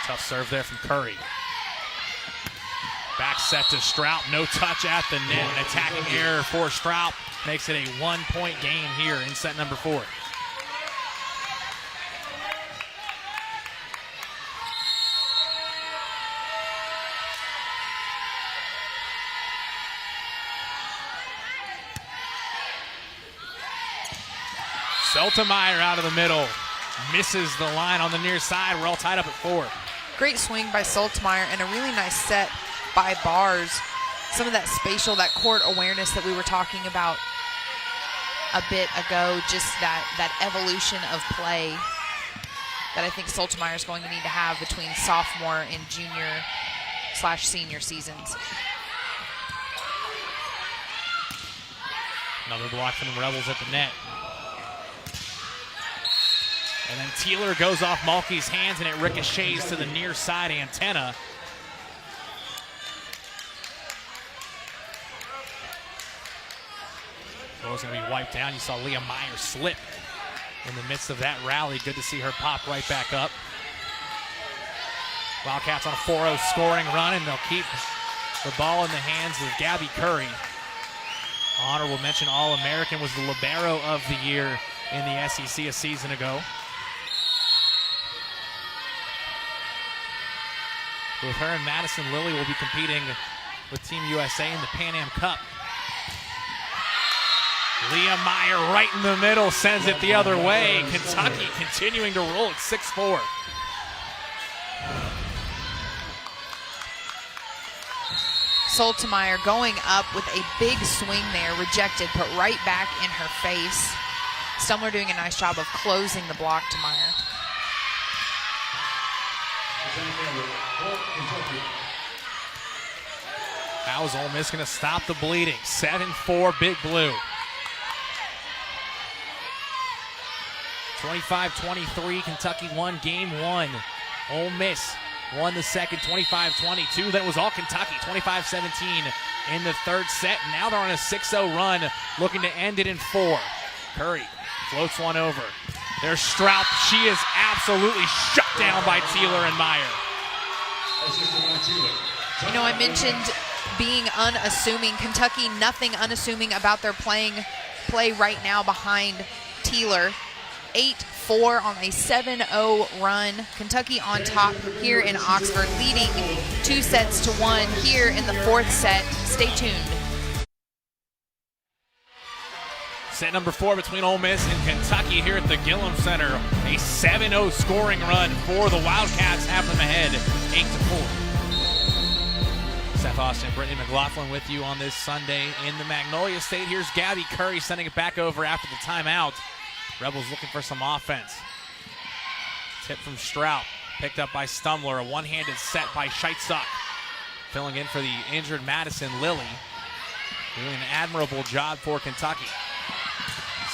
Tough serve there from Curry. Back set to Strout. No touch at the net. An attacking error for Strout makes it a 1-point game here in set number 4. Soltemeyer out of the middle. Misses the line on the near side. We're all tied up at 4. Great swing by Soltemeyer and a really nice set by Bars. Some of that spatial, that court awareness that we were talking about a bit ago, just that evolution of play that I think Soltemeyer is going to need to have between sophomore and junior/senior seasons. Another block from the Rebels at the net. And then Teeler goes off Mulkey's hands, and it ricochets to the near side antenna. Ball's going to be wiped down. You saw Leah Meyer slip in the midst of that rally. Good to see her pop right back up. Wildcats on a 4-0 scoring run, and they'll keep the ball in the hands of Gabby Curry. Honorable mention All-American, was the libero of the year in the SEC a season ago. With her and Madison Lilly will be competing with Team USA in the Pan Am Cup. Leah Meyer right in the middle, sends it the other way. Kentucky continuing to roll at 6-4. Soltemeyer going up with a big swing there, rejected, put right back in her face. Stumler doing a nice job of closing the block to Meyer. How is Ole Miss going to stop the bleeding? 7-4 Big Blue. 25-23, Kentucky won game one. Ole Miss won the second 25-22. Then it was all Kentucky, 25-17 in the third set. Now they're on a 6-0 run, looking to end it in 4. Curry floats one over. There's Strout. She is absolutely shut down by Teeler and Meyer. You know, I mentioned being unassuming. Kentucky, nothing unassuming about their play right now behind Teeler. 8-4 on a 7-0 run. Kentucky on top here in Oxford, leading 2-1 here in the fourth set. Stay tuned. Set number 4 between Ole Miss and Kentucky here at the Gillum Center. A 7-0 scoring run for the Wildcats, have them ahead 8-4. Seth Austin, Brittany McLaughlin with you on this Sunday in the Magnolia State. Here's Gabby Curry sending it back over after the timeout. Rebels looking for some offense. Tip from Strout, picked up by Stumler. A one-handed set by Scheitzuk. Filling in for the injured Madison Lilly. Doing an admirable job for Kentucky.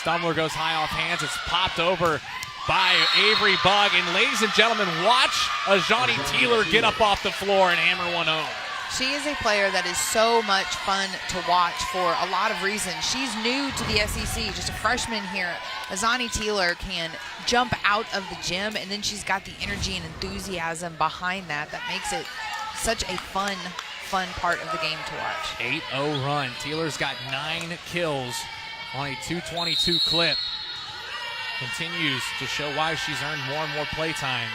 Stumler goes high off hands. It's popped over by Avery Bugg. And ladies and gentlemen, watch Ajani Teeler get up off the floor and hammer one home. She is a player that is so much fun to watch for a lot of reasons. She's new to the SEC, just a freshman here. Ajani Teeler can jump out of the gym, and then she's got the energy and enthusiasm behind that makes it such a fun part of the game to watch. 8-0 run. Teeler's got 9 kills on a 222 clip. Continues to show why she's earned more and more play time.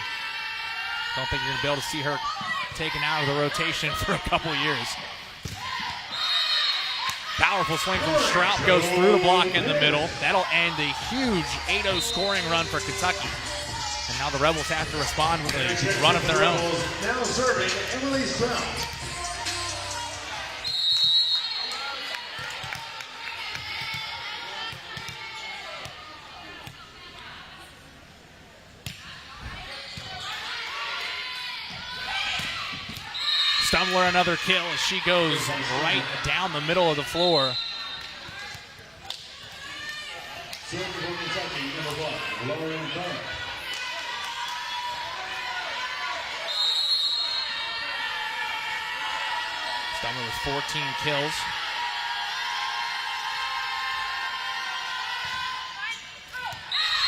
Don't think you're going to be able to see her taken out of the rotation for a couple years. Powerful swing from Strout, goes through the block in the middle. That'll end a huge 8-0 scoring run for Kentucky. And now the Rebels have to respond with a run of their own. Now serving Emily Strout. Stumler another kill as she goes right down the middle of the floor. Serving for Kentucky, number 1, Lauren Dunn. Stumler with 14 kills.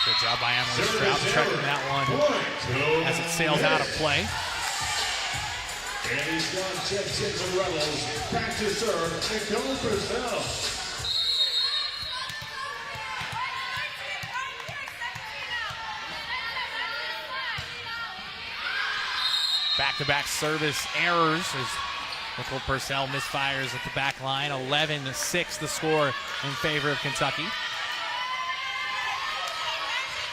Good job by Emily Strout checking that one as it sails out of play. And he's gone checks in for the Rebels. Back to serve, Nicole Purcell. Back-to-back service errors as Nicole Purcell misfires at the back line. 11-6 the score in favor of Kentucky.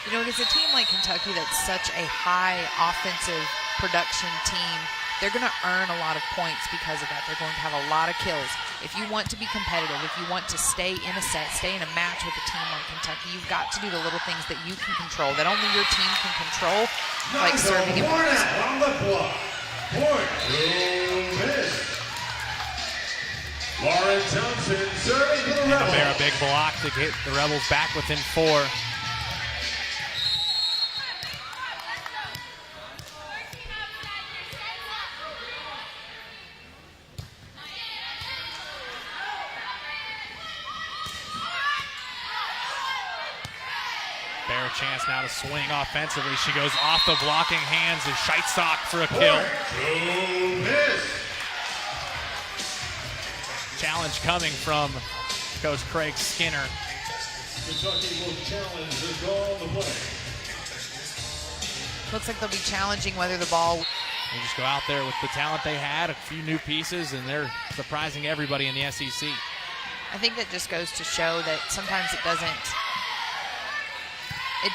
You know, it's a team like Kentucky that's such a high offensive production team. They're going to earn a lot of points because of that. They're going to have a lot of kills. If you want to be competitive, if you want to stay in a set, stay in a match with a team like Kentucky, you've got to do the little things that you can control, that only your team can control, like serving and points. On the block. Point to miss. Lauren Thompson serving for the Rebels. Bear a big block to get the Rebels back within 4. Bear a chance now to swing offensively. She goes off the blocking hands of Scheitzuk for a kill. Challenge coming from Coach Craig Skinner. Kentucky will challenge the goal on the play. Looks like they'll be challenging whether the ball. They just go out there with the talent they had, a few new pieces, and they're surprising everybody in the SEC. I think that just goes to show that sometimes it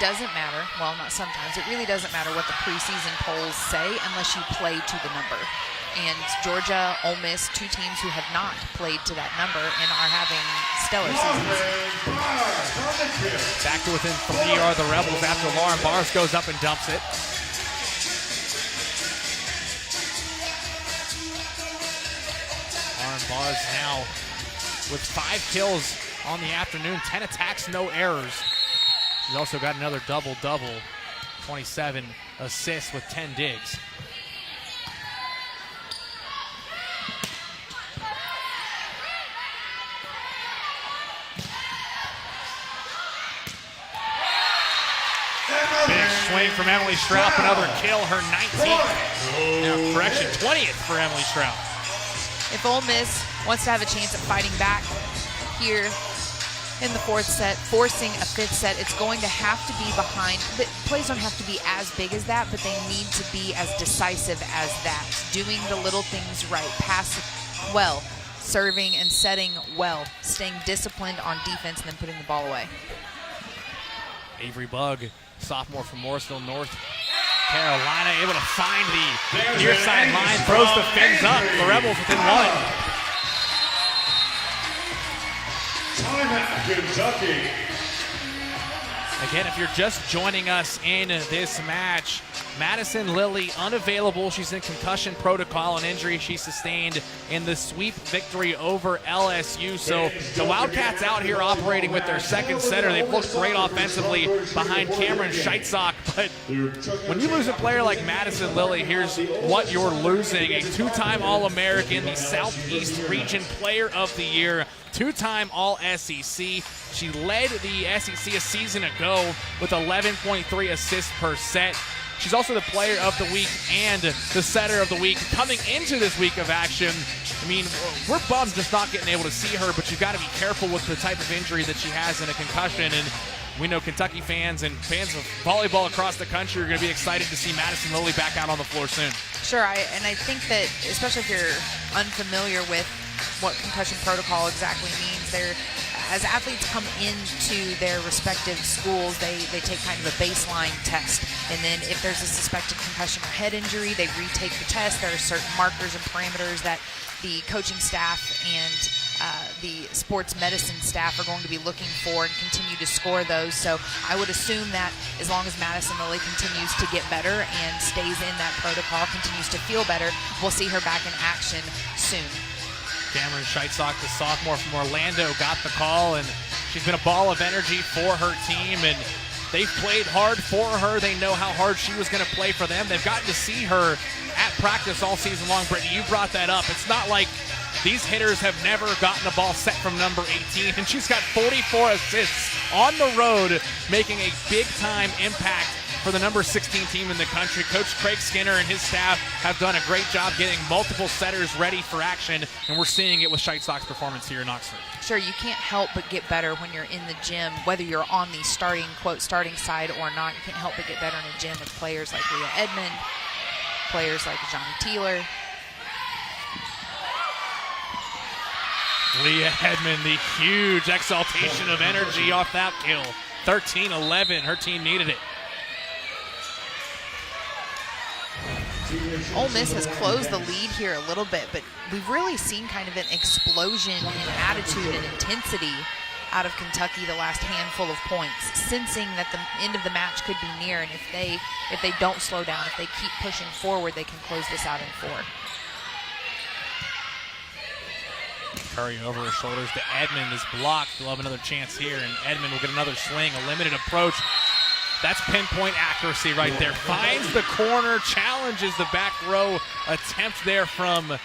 doesn't matter. Well, not sometimes. It really doesn't matter what the preseason polls say unless you play to the number. And Georgia, Ole Miss, 2 teams who have not played to that number and are having stellar seasons. Back to within 3 are the Rebels after Lauren Bars goes up and dumps it. Lauren Bars now with 5 kills on the afternoon, 10 attacks, no errors. He's also got another double-double, 27 assists with 10 digs. Big swing from Emily Straub, another kill, her 19th. No, correction, 20th for Emily Straub. If Ole Miss wants to have a chance at fighting back here in the fourth set, forcing a fifth set, it's going to have to be behind. The plays don't have to be as big as that, but they need to be as decisive as that. Doing the little things right, passing well, serving and setting well, staying disciplined on defense, and then putting the ball away. Avery Bugg, sophomore from Morrisville, North Carolina, able to find the near side line, throws the fins up. The Rebels within one. Timeout, Kentucky. Again, if you're just joining us in this match, Madison Lilly unavailable. She's in concussion protocol, an injury she sustained in the sweep victory over LSU. So the Wildcats out here operating with their second setter. They've looked great offensively behind Cameron Scheitzock, but when you lose a player like Madison Lilly, here's what you're losing. A two-time All-American, the Southeast Region Player of the Year, two-time All-SEC. She led the SEC a season ago with 11.3 assists per set. She's also the player of the week and the setter of the week coming into this week of action. I mean, we're bummed just not getting able to see her, but you've got to be careful with the type of injury that she has in a concussion. And we know Kentucky fans and fans of volleyball across the country are going to be excited to see Madison Lilly back out on the floor soon. Sure, and I think that, especially if you're unfamiliar with what concussion protocol exactly means, as athletes come into their respective schools, they take kind of a baseline test. And then if there's a suspected concussion or head injury, they retake the test. There are certain markers and parameters that the coaching staff and the sports medicine staff are going to be looking for and continue to score those. So I would assume that as long as Madison Lilly continues to get better and stays in that protocol, continues to feel better, we'll see her back in action soon. Cameron Scheitzock, the sophomore from Orlando, got the call, and she's been a ball of energy for her team, and they've played hard for her. They know how hard she was going to play for them. They've gotten to see her at practice all season long. Brittany, you brought that up. It's not like these hitters have never gotten a ball set from number 18, and she's got 44 assists on the road, making a big-time impact for the number 16 team in the country. Coach Craig Skinner and his staff have done a great job getting multiple setters ready for action, and we're seeing it with Scheitzock's performance here in Oxford. Sure, you can't help but get better when you're in the gym, whether you're on the starting side or not. You can't help but get better in a gym with players like Leah Edmond, players like Johnny Teeler. Leah Edmond, the huge exaltation of energy off that kill. 13-11, her team needed it. Ole Miss has closed the lead here a little bit, but we've really seen kind of an explosion in attitude and intensity out of Kentucky the last handful of points, sensing that the end of the match could be near, and if they don't slow down, if they keep pushing forward, they can close this out in 4. Curry over her shoulders to Edmond is blocked. We'll have another chance here, and Edmond will get another swing, a limited approach. That's pinpoint accuracy right there. Finds the corner, challenges the back row attempt there from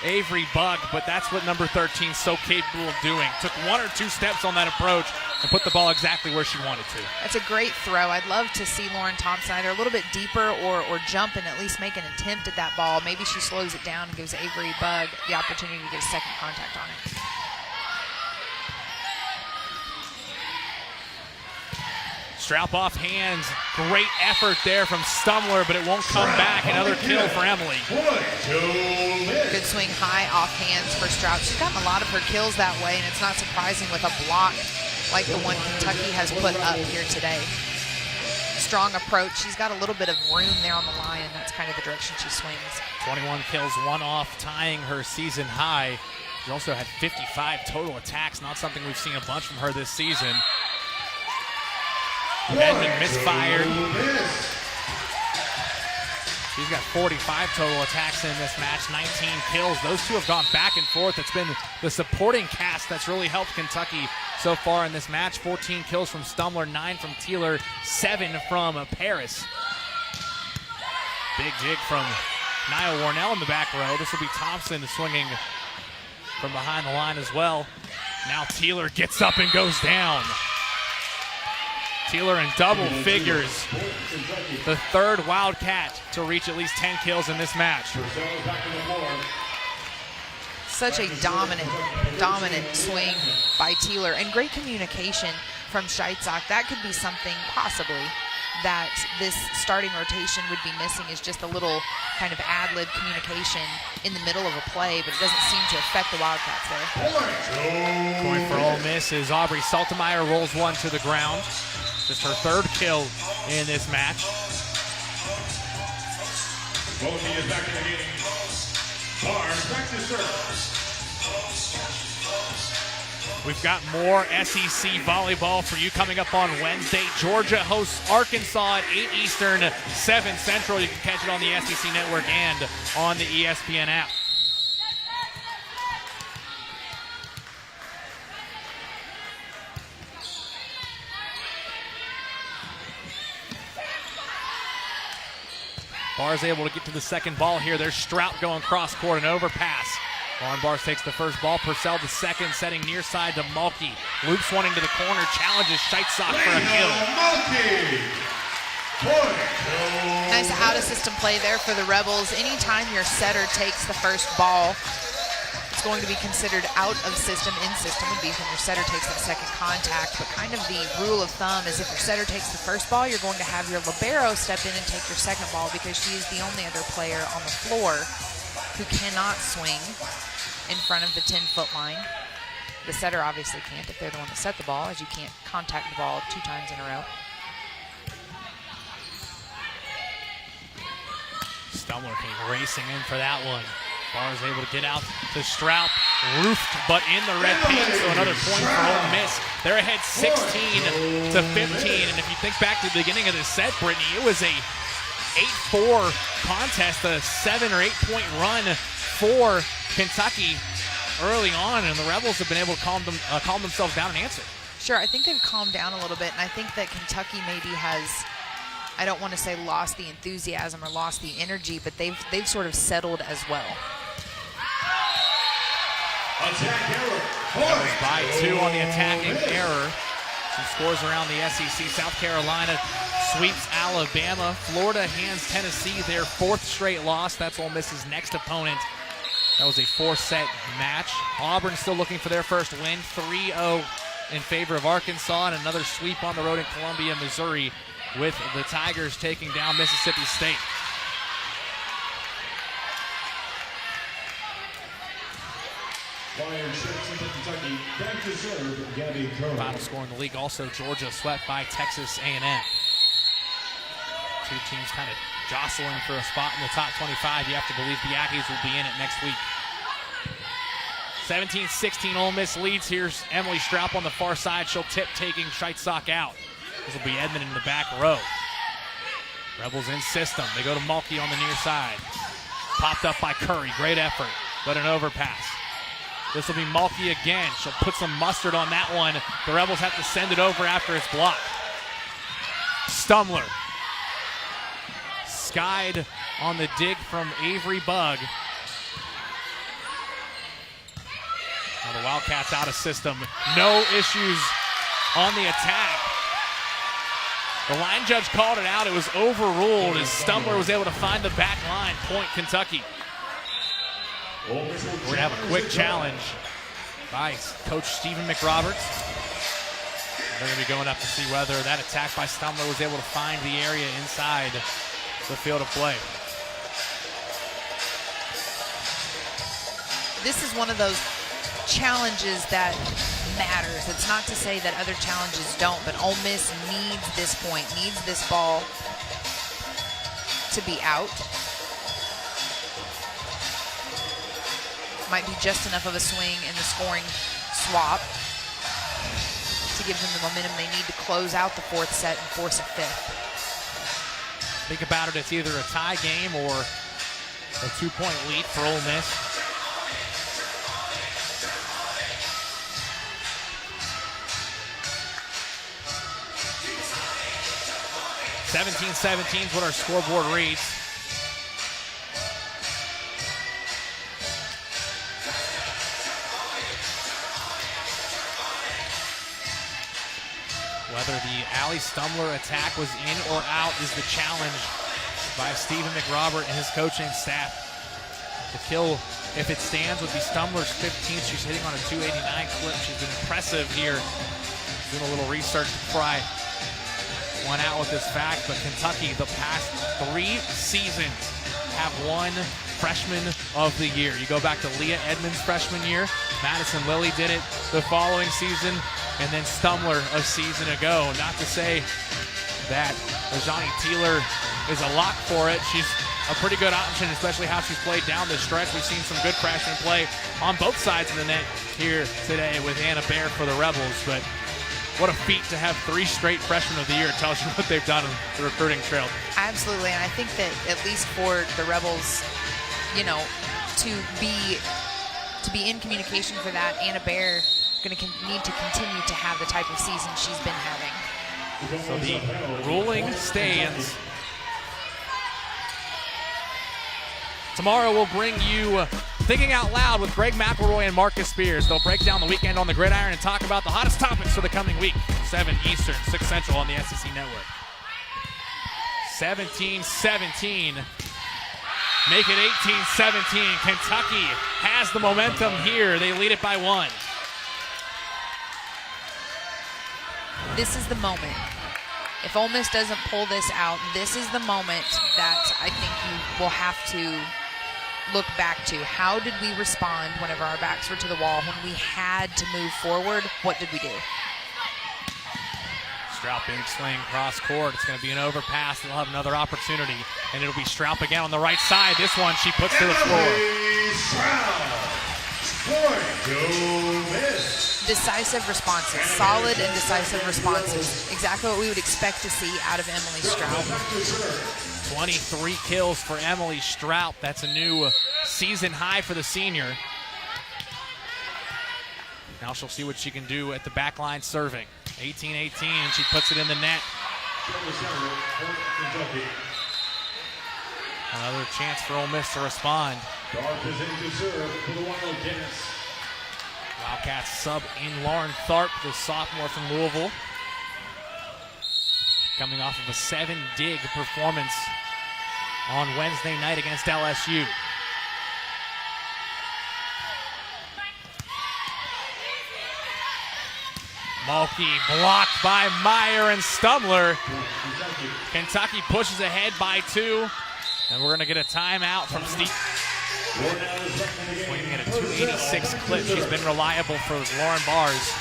Avery Bugg, but that's what number 13 is so capable of doing. Took 1 or 2 steps on that approach and put the ball exactly where she wanted to. That's a great throw. I'd love to see Lauren Thompson either a little bit deeper or jump and at least make an attempt at that ball. Maybe she slows it down and gives Avery Bugg the opportunity to get a second contact on it. Straub off hands. Great effort there from Stumler, but it won't come back. Another kill for Emily. Good swing high off hands for Straub. She's gotten a lot of her kills that way, and it's not surprising with a block like the one Kentucky has put up here today. Strong approach. She's got a little bit of room there on the line, and that's kind of the direction she swings. 21 kills, 1 off, tying her season high. She also had 55 total attacks, not something we've seen a bunch from her this season. Edmond misfired. She's got 45 total attacks in this match, 19 kills. Those two have gone back and forth. It's been the supporting cast that's really helped Kentucky so far in this match. 14 kills from Stumler, 9 from Teeler, 7 from Paris. Big jig from Nia Warnell in the back row. This will be Thompson swinging from behind the line as well. Now Teeler gets up and goes down. Teeler in double figures. The third Wildcat to reach at least 10 kills in this match. Such a dominant swing by Teeler, and great communication from Scheitzak. That could be something possibly that this starting rotation would be missing, is just a little kind of ad-lib communication in the middle of a play, but it doesn't seem to affect the Wildcats there. Point for Ole Miss is Aubrey Saltemeyer rolls one to the ground. Just her third kill in this match. Bogey is back in the game. Barnes back to serve. We've got more SEC volleyball for you coming up on Wednesday. Georgia hosts Arkansas at 8 Eastern, 7 Central. You can catch it on the SEC Network and on the ESPN app. Barr's able to get to the second ball here. There's Strout going cross court and overpass. Lauren Bars takes the first ball. Purcell the second, setting near side to Mulkey. Loops one into the corner, challenges Scheitzak for a kill. Nice out-of-system play there for the Rebels. Anytime your setter takes the first ball, it's going to be considered out of system. In system would be when your setter takes that second contact. But kind of the rule of thumb is if your setter takes the first ball, you're going to have your libero step in and take your second ball, because she is the only other player on the floor who cannot swing in front of the 10-foot line. The setter obviously can't if they're the one that set the ball, as you can't contact the ball 2 times in a row. Stumler came racing in for that one. Barr's able to get out to Strout. Roofed, but in the red paint, so another point for Ole Miss. They're ahead 16 to 15, and if you think back to the beginning of this set, Brittany, it was a 8-4 contest, a 7 or 8 point run for Kentucky early on, and the Rebels have been able to calm themselves down and answer. Sure, I think they've calmed down a little bit, and I think that Kentucky maybe has, I don't want to say lost the enthusiasm or lost the energy, but they've sort of settled as well. Attack error. Rebels by 2 on the attacking error. Some scores around the SEC. South Carolina sweeps Alabama. Florida hands Tennessee their 4th straight loss. That's Ole Miss's next opponent. That was a 4-set match. Auburn still looking for their first win. 3-0 in favor of Arkansas, and another sweep on the road in Columbia, Missouri, with the Tigers taking down Mississippi State. Bayern 16 to Kentucky. Back to serve, Gabby Kerr. Final score in the league, also Georgia swept by Texas A&M. Two teams kind of jostling for a spot in the top 25. You have to believe the Aggies will be in it next week. 17-16 Ole Miss leads. Here's Emily Straup on the far side. She'll tip, taking Scheitzak out. This will be Edmond in the back row. Rebels in system. They go to Mulkey on the near side. Popped up by Curry. Great effort, but an overpass. This will be Mulkey again. She'll put some mustard on that one. The Rebels have to send it over after it's blocked. Stumler. Skied on the dig from Avery Bugg. Now the Wildcats out of system. No issues on the attack. The line judge called it out. It was overruled as Stumler was able to find the back line. Point Kentucky. We're going to have a quick challenge by Coach Stephen McRoberts. They're going to be going up to see whether that attack by Stumler was able to find the area inside the field of play. This is one of those challenges that matters. It's not to say that other challenges don't, but Ole Miss needs this point, needs this ball to be out. Might be just enough of a swing in the scoring swap to give them the momentum they need to close out the 4th set and force a 5th. Think about it, it's either a tie game or a 2-point lead for Ole Miss. 17-17 is what our scoreboard reads. Whether the Allie Stumler attack was in or out is the challenge by Stephen McRobert and his coaching staff. The kill, if it stands, would be Stumler's 15th. She's hitting on a 289 clip. She's been impressive here. Doing a little research before I went out with this fact, but Kentucky, the past 3 seasons, have won Freshman of the Year. You go back to Leah Edmonds' freshman year, Madison Lilly did it the following season, and then Stumler a season ago. Not to say that Rajani Teeler is a lock for it. She's a pretty good option, especially how she's played down the stretch. We've seen some good freshmen play on both sides of the net here today with Anna Baer for the Rebels, but what a feat to have 3 straight Freshmen of the Year. It tells you what they've done on the recruiting trail. Absolutely, and I think that at least for the Rebels, you know, to be in communication for that, Anna Baer going to need to continue to have the type of season she's been having. So the ruling stands. Tomorrow we'll bring you Thinking Out Loud with Greg McElroy and Marcus Spears. They'll break down the weekend on the gridiron and talk about the hottest topics for the coming week. 7 Eastern, 6 Central on the SEC Network. 17-17. Make it 18-17. Kentucky has the momentum here. They lead it by 1. This is the moment. If Ole Miss doesn't pull this out, this is the moment that I think you will have to look back to. How did we respond whenever our backs were to the wall? When we had to move forward, what did we do? Straub being sling cross court. It's going to be an overpass. They'll have another opportunity, and it'll be Straub again on the right side. This one she puts to the floor. Decisive responses, solid and decisive responses. Exactly what we would expect to see out of Emily Straub. 23 kills for Emily Straub. That's a new season high for the senior. Now she'll see what she can do at the back line serving. 18-18, and she puts it in the net. Another chance for Ole Miss to respond. Wildcats sub in Lauren Tharp, the sophomore from Louisville. Coming off of a 7-dig performance on Wednesday night against LSU. Mulkey blocked by Meyer and Stumler. Kentucky pushes ahead by 2. And we're going to get a timeout from Steve. Swinging at a 286 clip. She's been reliable for Lauren Bars.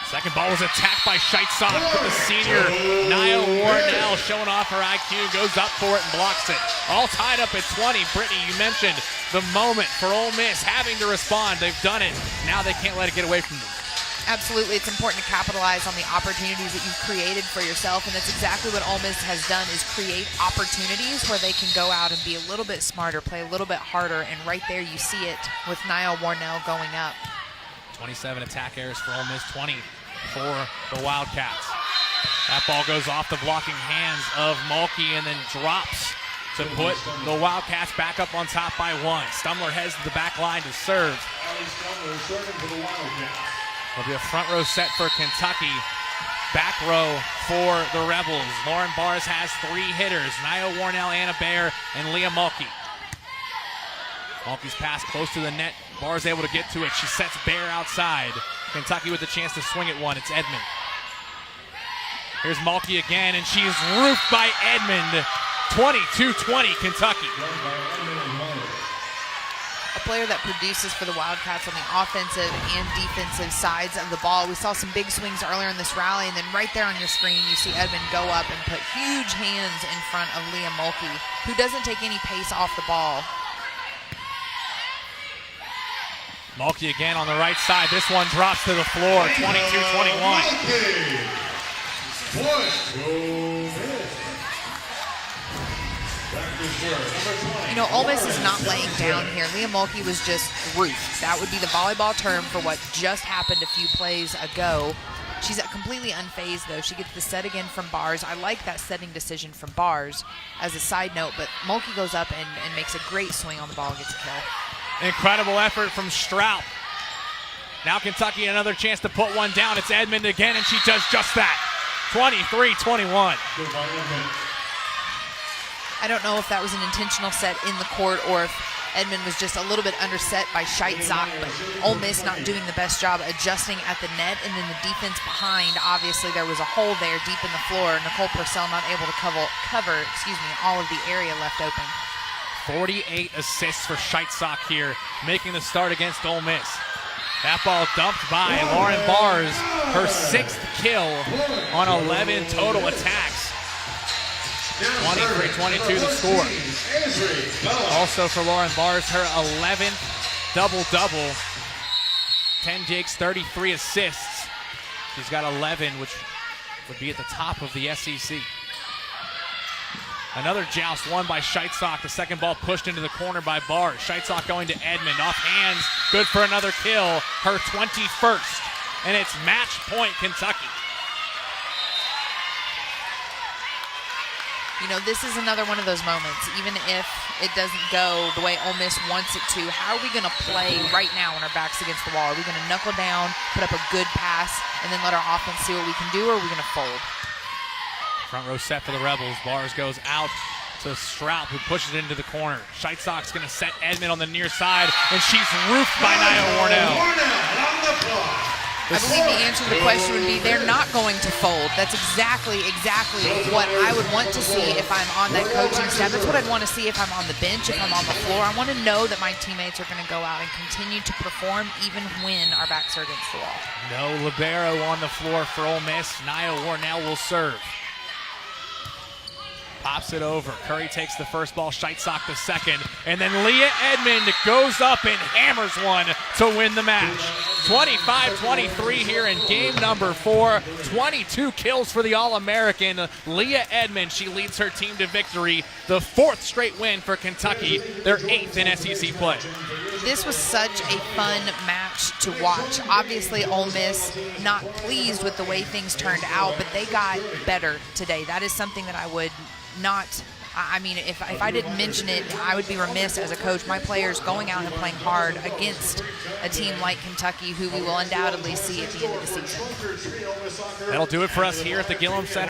Second ball was attacked by Scheitzoff, but the senior Nia Warnell showing off her IQ, goes up for it and blocks it. All tied up at 20. Brittany, you mentioned the moment for Ole Miss having to respond. They've done it. Now they can't let it get away from them. Absolutely, it's important to capitalize on the opportunities that you've created for yourself, and that's exactly what Ole Miss has done, is create opportunities where they can go out and be a little bit smarter, play a little bit harder, and right there you see it with Nia Warnell going up. 27 attack errors for Ole Miss, 20 for the Wildcats. That ball goes off the blocking hands of Mulkey and then drops to put the Wildcats back up on top by 1. Stumler heads to the back line to serve. It'll be a front row set for Kentucky. Back row for the Rebels. Lauren Bars has 3 hitters. Nia Warnell, Anna Baer, and Leah Mulkey. Mulkey's pass close to the net. Bars able to get to it. She sets Baer outside. Kentucky with the chance to swing at 1. It's Edmond. Here's Mulkey again, and she is roofed by Edmond. 22-20 Kentucky. A player that produces for the Wildcats on the offensive and defensive sides of the ball. We saw some big swings earlier in this rally, and then right there on your screen, you see Edmond go up and put huge hands in front of Leah Mulkey, who doesn't take any pace off the ball. Mulkey again on the right side. This one drops to the floor, 22-21. You know, Ole Miss is not laying down here. Leah Mulkey was just roofed. That would be the volleyball term for what just happened a few plays ago. She's completely unfazed, though. She gets the set again from Bars. I like that setting decision from Bars as a side note, but Mulkey goes up and makes a great swing on the ball and gets a kill. Incredible effort from Strout. Now Kentucky another chance to put one down. It's Edmond again, and she does just that. 23-21. I don't know if that was an intentional set in the court or if Edmond was just a little bit underset by Scheitzach, but Ole Miss not doing the best job adjusting at the net, and then the defense behind. Obviously, there was a hole there deep in the floor. Nicole Purcell not able to cover all of the area left open. 48 assists for Scheitzach here, making the start against Ole Miss. That ball dumped by Lauren Bars, her 6th kill on 11 total attacks. 23-22 the score. Also for Lauren Bars, her 11th double-double. 10 jigs, 33 assists. She's got 11, which would be at the top of the SEC. Another joust won by Scheitzach. The second ball pushed into the corner by Bars. Scheitzach going to Edmond. Off hands. Good for another kill. Her 21st. And it's match point Kentucky. You know, this is another one of those moments. Even if it doesn't go the way Ole Miss wants it to, how are we going to play right now when our back's against the wall? Are we going to knuckle down, put up a good pass, and then let our offense see what we can do, or are we going to fold? Front row set for the Rebels. Bars goes out to Strout, who pushes it into the corner. Scheitzach's going to set Edmond on the near side, and she's roofed by Nia Warnell. I believe the answer to the question would be they're not going to fold. That's exactly what I would want to see if I'm on that coaching staff. That's what I'd want to see if I'm on the bench, if I'm on the floor. I want to know that my teammates are going to go out and continue to perform even when our backs are against the wall. No libero on the floor for Ole Miss. Nia Warnell will serve. Pops it over. Curry takes the first ball, Scheitzach the second, and then Leah Edmond goes up and hammers one to win the match. 25-23 here in game number 4. 22 kills for the All-American Leah Edmond. She leads her team to victory. The 4th straight win for Kentucky, their 8th in SEC play. This was such a fun match to watch. Obviously, Ole Miss not pleased with the way things turned out, but they got better today. That is something that I would not, I mean, if I didn't mention it, I would be remiss as a coach. My players going out and playing hard against a team like Kentucky, who we will undoubtedly see at the end of the season. That'll do it for us here at the Gillum Center.